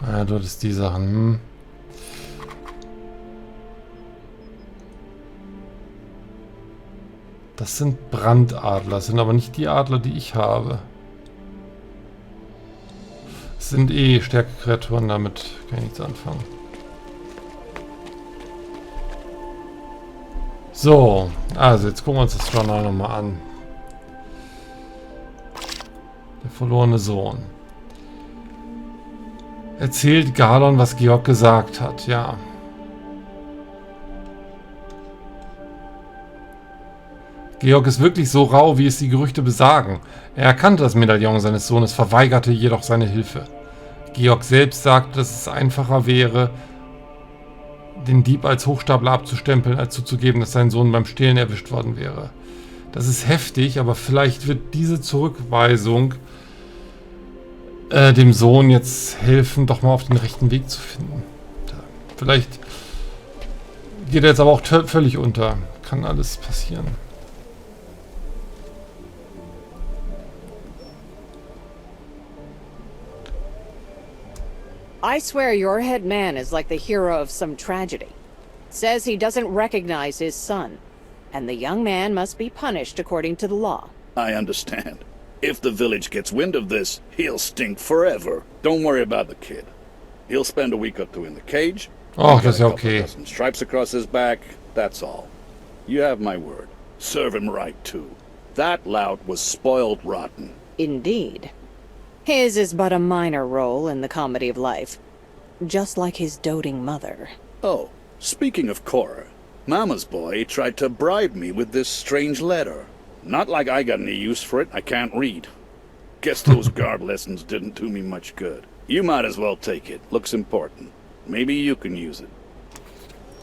Ah, du hattest die Sachen. Das sind Brandadler, das sind aber nicht die Adler, die ich habe. Das sind eh stärkere Kreaturen, damit kann ich nichts anfangen. So, also jetzt gucken wir uns das Journal nochmal an. Der verlorene Sohn. Erzählt Galon, was Georg gesagt hat, ja. Georg ist wirklich so rau, wie es die Gerüchte besagen. Er erkannte das Medaillon seines Sohnes, verweigerte jedoch seine Hilfe. Georg selbst sagte, dass es einfacher wäre, den Dieb als Hochstapler abzustempeln, als zuzugeben, dass sein Sohn beim Stehlen erwischt worden wäre. Das ist heftig, aber vielleicht wird diese Zurückweisung dem Sohn jetzt helfen, doch mal auf den rechten Weg zu finden. Vielleicht geht er jetzt aber auch völlig unter. Kann alles passieren. I swear your head man is like the hero of some tragedy. Says he doesn't recognize his son, and the young man must be punished according to the law. I understand. If the village gets wind of this, he'll stink forever. Don't worry about the kid. He'll spend a week or 2 in the cage. Oh, that's okay. Some stripes across his back, that's all. You have my word. Serve him right, too. That lout was spoiled rotten. Indeed. His is but a minor role in the comedy of life. Just like his doting mother. Oh, speaking of Cora, Mama's boy tried to bribe me with this strange letter. Not like I got any use for it, I can't read. Guess those guard lessons didn't do me much good. You might as well take it, looks important. Maybe you can use it.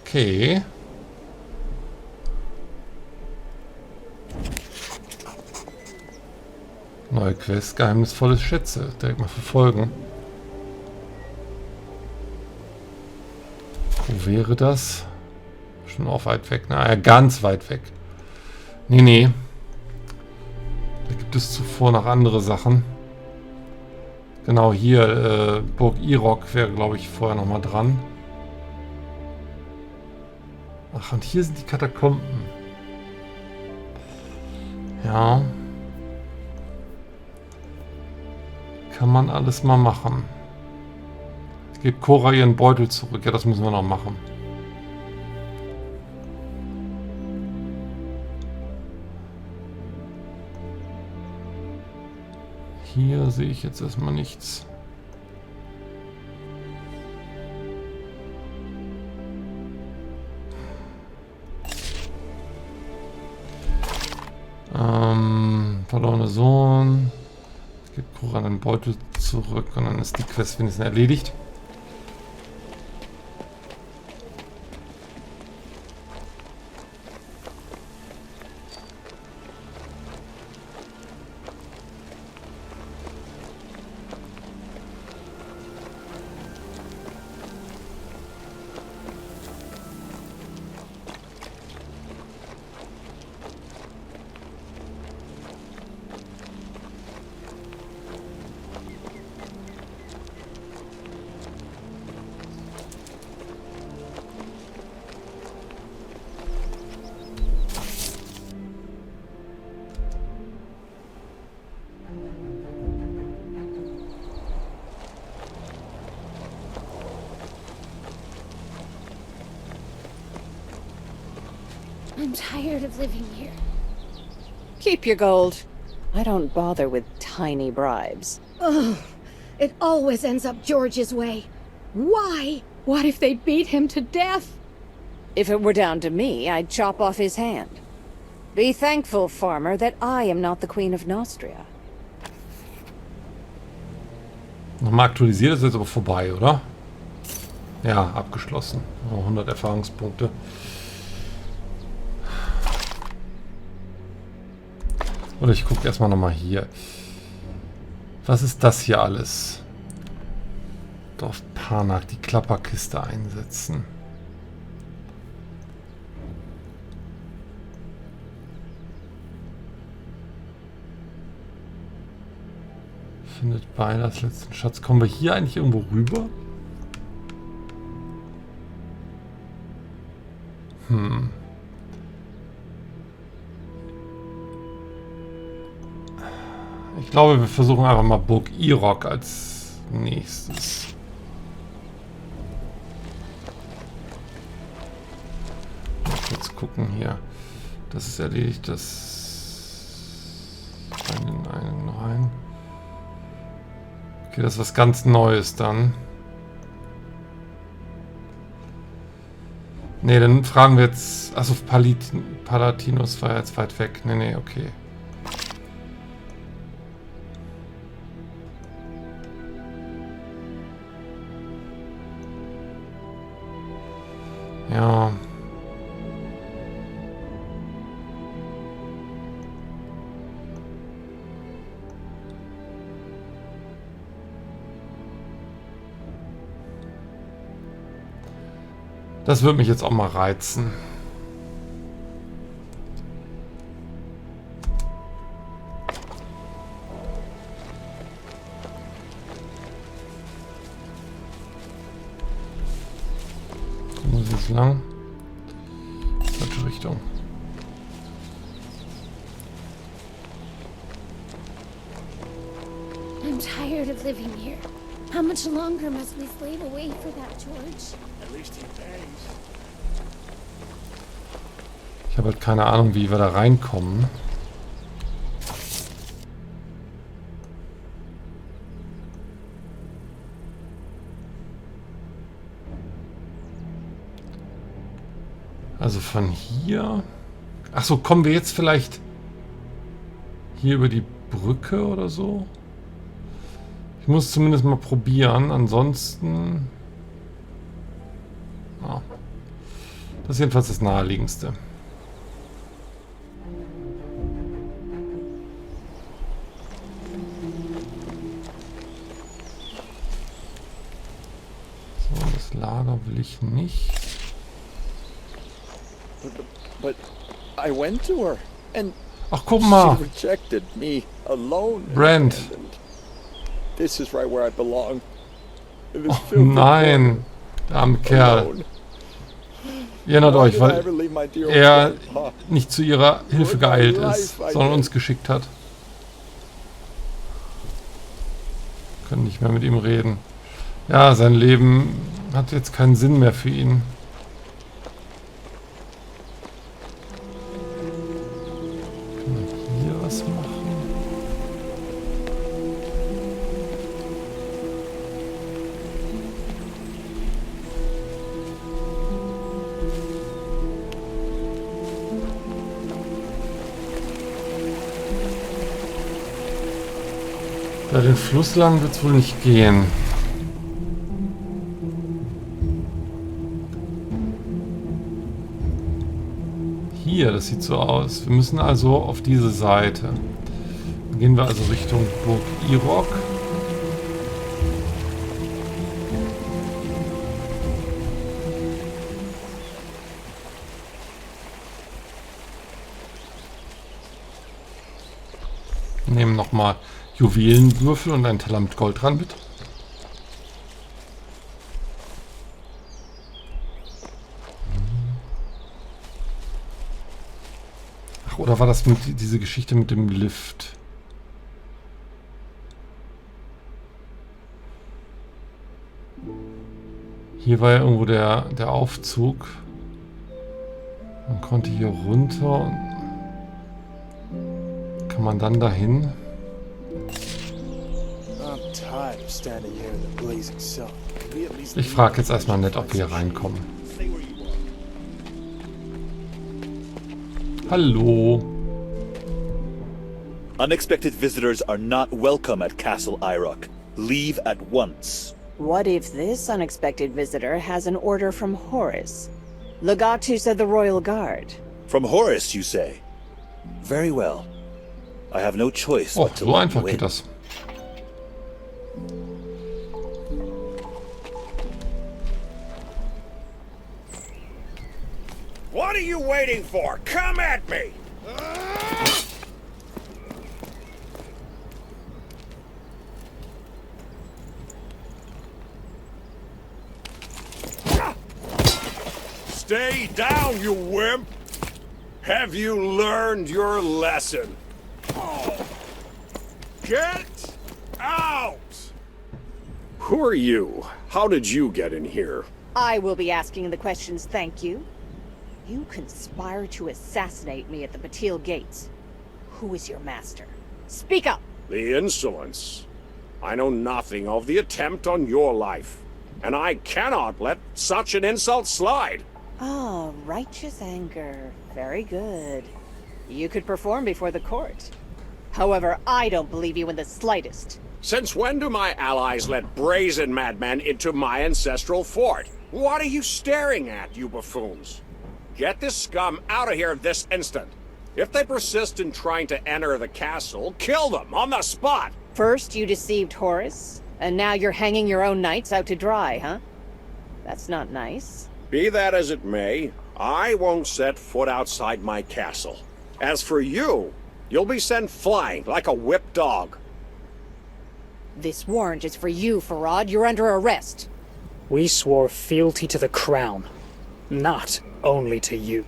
Okay. Neue Quest, geheimnisvolle Schätze. Direkt mal verfolgen. Wo wäre das? Schon auch weit weg. Naja, ganz weit weg. Nee. Da gibt es zuvor noch andere Sachen. Genau hier, Burg Irok wäre, glaube ich, vorher nochmal dran. Ach, und hier sind die Katakomben. Ja. Kann man alles mal machen. Gebt Cora ihren Beutel zurück. Ja, das müssen wir noch machen. Hier sehe ich jetzt erstmal nichts. Verlorene Sohn. Gibt Cora den Beutel zurück und dann ist die Quest wenigstens erledigt. I'm tired of living here. Keep your gold. I don't bother with tiny bribes. Ugh. It always ends up George's way. Why? What if they beat him to death? If it were down to me, I'd chop off his hand. Be thankful, farmer, that I am not the Queen of Nostria. Nochmal aktualisiert, ist jetzt aber vorbei, oder? Ja, abgeschlossen. Oh, 100 Erfahrungspunkte. Oder ich gucke erstmal nochmal hier. Was ist das hier alles? Dorf Panak, die Klapperkiste einsetzen. Findet Beilers letzten Schatz. Kommen wir hier eigentlich irgendwo rüber? Ich glaube, wir versuchen einfach mal Burg Irok als nächstes. Mal kurz gucken hier. Das ist erledigt. Das einen rein. Okay, das ist was ganz Neues dann. Ne, dann fragen wir jetzt... Achso, Palatinus war jetzt weit weg. Ne, okay. Ja. Das würde mich jetzt auch mal reizen. Wo muss jetzt lang? Falsche Richtung. I'm tired of living here. How much longer must we slave away for that, George? At least he pays. Ich habe halt keine Ahnung, wie wir da reinkommen. Also von hier... Achso, kommen wir jetzt vielleicht hier über die Brücke oder so? Ich muss zumindest mal probieren, ansonsten... Ja. Das ist jedenfalls das Naheliegendste. So, das Lager will ich nicht. But I went to her and Ach, guck mal. she rejected me alone. Brand. And this is right where I belong. In this Oh, filthy nein. Der arme Kerl. alone. Ihr erinnert Why euch, did I weil ever leave my dear old er grandpa? nicht zu ihrer Hilfe geeilt ist, sondern uns geschickt hat. Wir können nicht mehr mit ihm reden. Ja, sein Leben hat jetzt keinen Sinn mehr für ihn. Können wir hier was machen? Da den Fluss lang wird es wohl nicht gehen. Hier, das sieht so aus. Wir müssen also auf diese Seite. Dann gehen wir also Richtung Burg Irok. Nehmen nochmal Juwelenwürfel und einen Teller mit Gold dran mit. Ach, oder war das mit diese Geschichte mit dem Lift? Hier war ja irgendwo der Aufzug. Man konnte hier runter und kann man dann dahin? Ich frage jetzt erstmal nicht, ob wir reinkommen. Hallo. Unexpected visitors are not welcome at Castle Irock. Leave at once. What if this unexpected visitor has an order from Horus, Legatus of the Royal Guard? From Horus, you say? Very well. I have no choice Oh, but to so let einfach you in. geht das. What are you waiting for? Come at me! Stay down, you wimp! Have you learned your lesson? Get out! Who are you? How did you get in here? I will be asking the questions, thank you. You conspire to assassinate me at the Batil Gates. Who is your master? Speak up! The insolence. I know nothing of the attempt on your life, and I cannot let such an insult slide. Ah, righteous anger. Very good. You could perform before the court. However, I don't believe you in the slightest. Since when do my allies let brazen madmen into my ancestral fort? What are you staring at, you buffoons? Get this scum out of here this instant. If they persist in trying to enter the castle, kill them on the spot! First you deceived Horus, and now you're hanging your own knights out to dry, huh? That's not nice. Be that as it may, I won't set foot outside my castle. As for you, you'll be sent flying like a whipped dog. This warrant is for you, Farad. You're under arrest. We swore fealty to the crown, not only to you.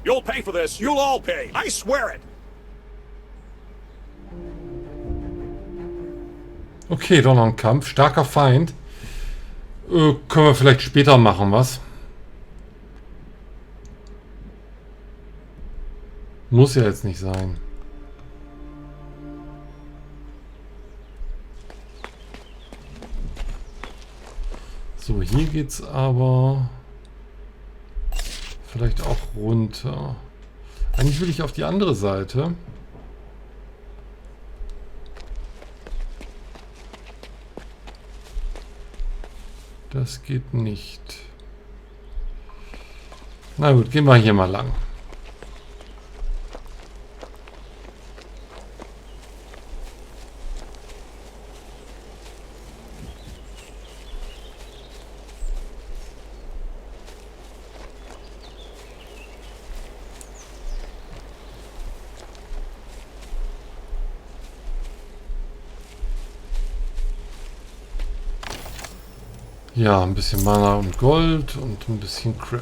You'll pay for this. You'll all pay. I swear it. Okay, doch noch ein Kampf. Starker Feind. Können wir vielleicht später machen, was? Muss ja jetzt nicht sein. So, hier geht's aber vielleicht auch runter. Eigentlich will ich auf die andere Seite. Das geht nicht. Na gut, gehen wir hier mal lang. Ja, ein bisschen Mana und Gold und ein bisschen Crap.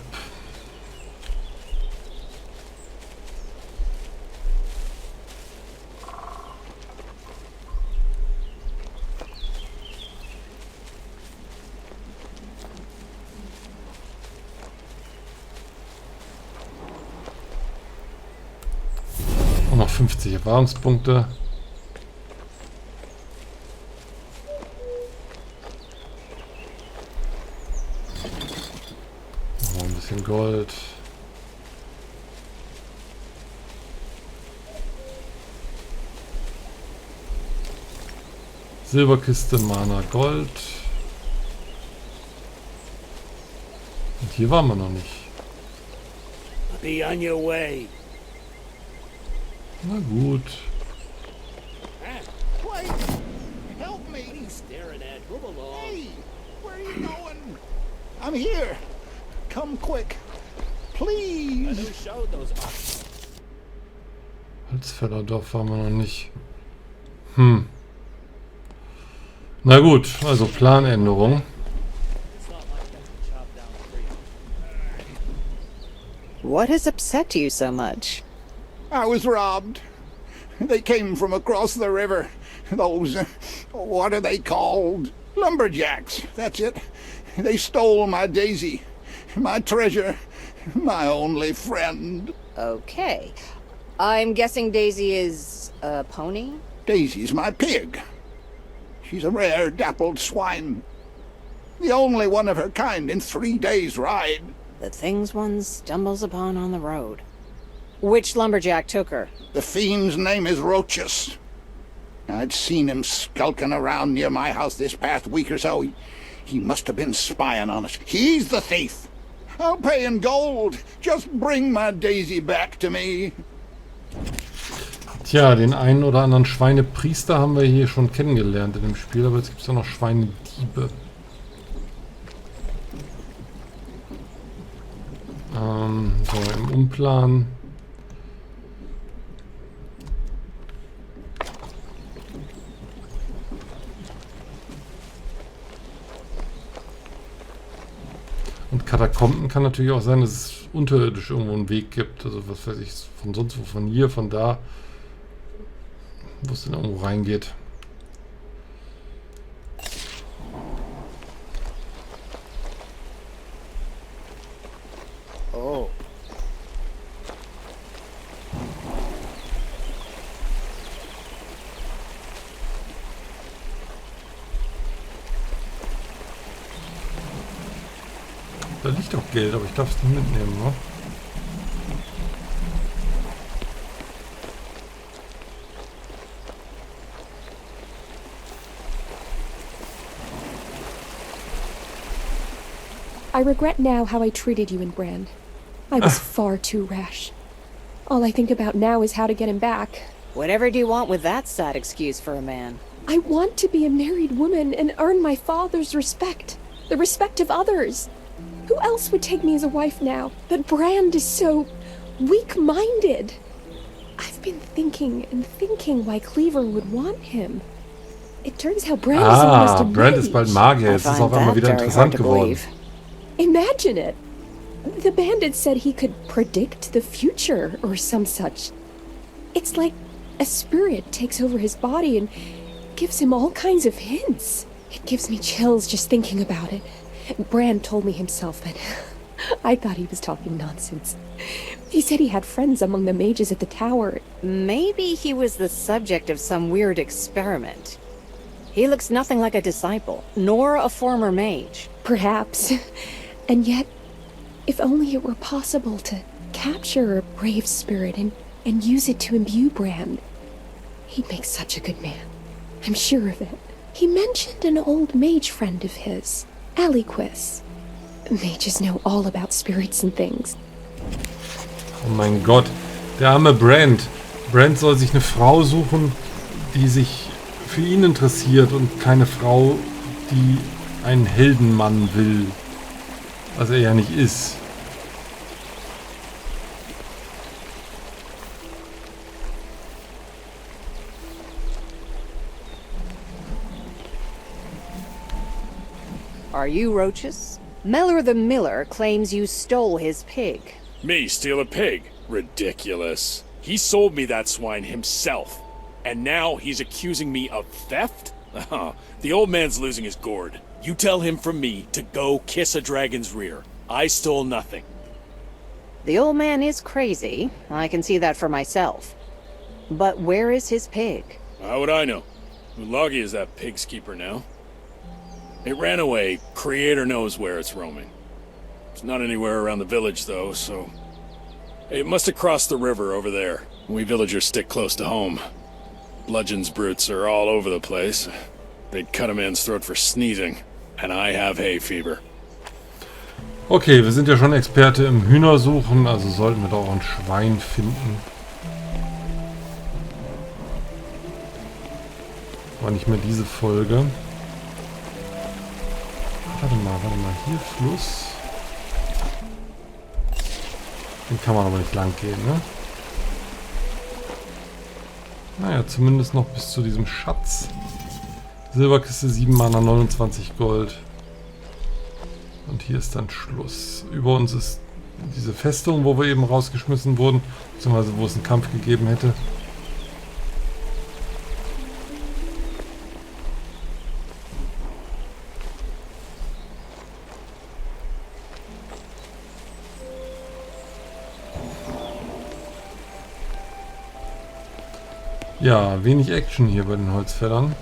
Und noch 50 Erfahrungspunkte. Gold. Silberkiste, Mana, Gold. Und hier waren wir noch nicht. Be on your way. Na gut. Wait! Help me! What are you staring at? Move along. Hey! Where are you going? I'm here. Come quick. Please. Holzfällerdorf waren wir noch nicht. Na gut, also Planänderung. What has upset you so much? I was robbed. They came from across the river. Those, what are they called? Lumberjacks, that's it. They stole my Daisy. My treasure. My only friend. Okay. I'm guessing Daisy is a pony? Daisy's my pig. She's a rare dappled swine. The only one of her kind in 3 days' ride. The things one stumbles upon on the road. Which lumberjack took her? The fiend's name is Roachus. I'd seen him skulking around near my house this past week or so. He must have been spying on us. He's the thief. I'll pay in gold. Just bring my Daisy back to me. Tja, den einen oder anderen Schweinepriester haben wir hier schon kennengelernt in dem Spiel, aber jetzt gibt es ja noch Schweinediebe. So, im Umplan. Und Katakomben kann natürlich auch sein, dass es unterirdisch irgendwo einen Weg gibt. Also was weiß ich, von sonst wo, von hier, von da, wo es dann irgendwo reingeht. Oh. Da liegt doch Geld, aber ich darf es nicht mitnehmen, ne? I regret now how I treated you in Brand. I was far too rash. All I think about now is how to get him back. Whatever do you want with that sad excuse for a man? I want to be a married woman and earn my father's respect. The respect of others. Who else would take me as a wife now? But Brand is so weak-minded. I've been thinking and thinking why Cleaver would want him. It turns out Brand is almost a Brand ist bald Magier. Jetzt ist auf einmal wieder interessant geworden. Imagine it. The bandit said he could predict the future or some such. It's like a spirit takes over his body and gives him all kinds of hints. It gives me chills just thinking about it. Brand told me himself, but I thought he was talking nonsense. He said he had friends among the mages at the tower. Maybe he was the subject of some weird experiment. He looks nothing like a disciple, nor a former mage. Perhaps. And yet, if only it were possible to capture a brave spirit and use it to imbue Brand. He'd make such a good man. I'm sure of it. He mentioned an old mage friend of his, Aliquis. Mages know all about spirits and things. Oh mein Gott, der arme Brand. Brand soll sich eine Frau suchen, die sich für ihn interessiert und keine Frau, die einen Heldenmann will. Was er ja nicht ist. Are you Roachus? Meller the Miller claims you stole his pig. Me steal a pig? Ridiculous. He sold me that swine himself. And now he's accusing me of theft? The old man's losing his gourd. You tell him from me to go kiss a dragon's rear. I stole nothing. The old man is crazy. I can see that for myself. But where is his pig? How would I know? Ulagi is that pig's keeper now. It ran away. Creator knows where it's roaming. It's not anywhere around the village, though, so... It must have crossed the river over there. We villagers stick close to home. Bludgeon's brutes are all over the place. They'd cut a man's throat for sneezing. And I have hay fever. Okay, wir sind ja schon Experte im Hühnersuchen, also sollten wir doch auch ein Schwein finden. Aber nicht mehr diese Folge. Warte mal, hier Fluss. Den kann man aber nicht lang gehen, ne? Naja, zumindest noch bis zu diesem Schatz. Silberkiste 7 Mana, 29 Gold. Und hier ist dann Schluss. Über uns ist diese Festung, wo wir eben rausgeschmissen wurden. Beziehungsweise wo es einen Kampf gegeben hätte. Ja, wenig Action hier bei den Holzfällern.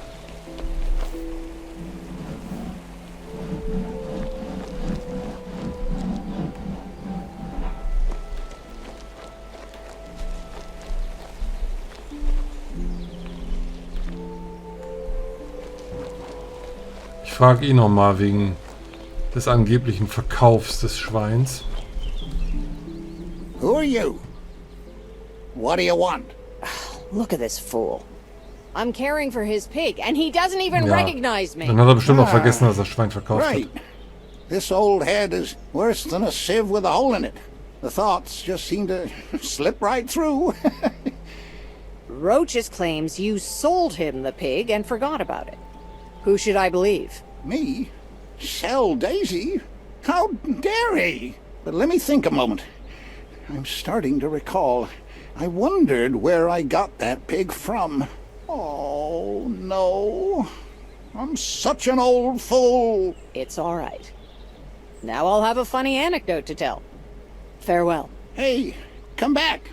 Ich frage ihn nochmal wegen des angeblichen Verkaufs des Schweins. Who are you? What do you want? Look at this fool. I'm caring for his pig, and he doesn't even recognize me. Dann hat er bestimmt auch vergessen, dass er das Schwein verkauft hat. Right. This old head is worse than a sieve with a hole in it. The thoughts just seem to slip right through. Roaches claims you sold him the pig and forgot about it. Who should I believe? Me? Sell Daisy? How dare he? But let me think a moment. I'm starting to recall. I wondered where I got that pig from. Oh, no. I'm such an old fool. It's all right. Now I'll have a funny anecdote to tell. Farewell. Hey, come back.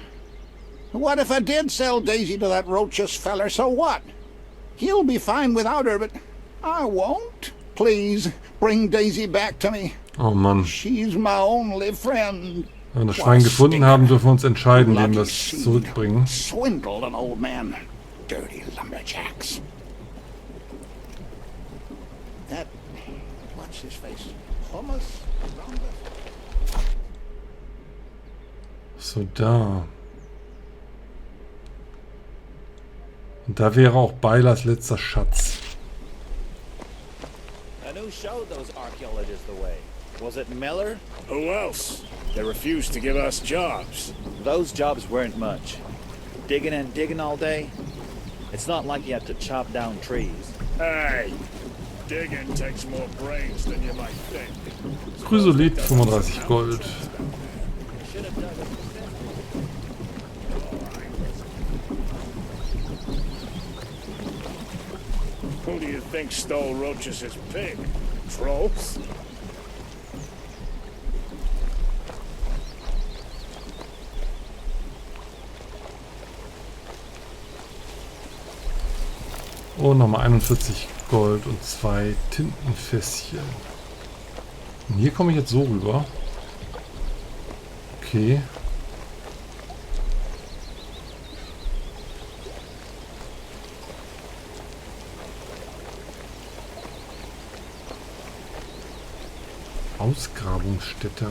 What if I did sell Daisy to that roaches feller, so what? He'll be fine without her, but I won't. Please, bring Daisy back to me. Oh Mann. She's my only friend. Wenn wir das Schwein gefunden haben, dürfen wir uns entscheiden, wem wir es zurückbringen. Swindled an old man. Dirty lumberjacks. That... what's his face? Hummus? So, da. Und da wäre auch Beilers letzter Schatz. And who showed those archaeologists the way? Was it Miller? Who else? They refused to give us jobs. Those jobs weren't much. Digging and digging all day? It's not like you have to chop down trees. Hey, digging takes more brains than you might think. Chrysolith, 35 Gold. Who do you think stole Roach's pig? Trolls? Oh, nochmal 41 Gold und 2 Tintenfässchen. Und hier komme ich jetzt so rüber. Okay. Ausgrabungsstätte.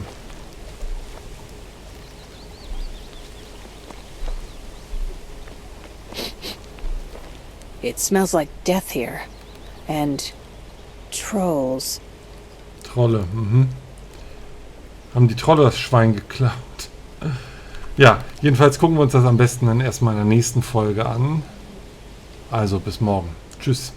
It smells like death here. And trolls. Trolle, Haben die Trolle das Schwein geklaut? Ja, jedenfalls gucken wir uns das am besten dann erstmal in der nächsten Folge an. Also bis morgen. Tschüss.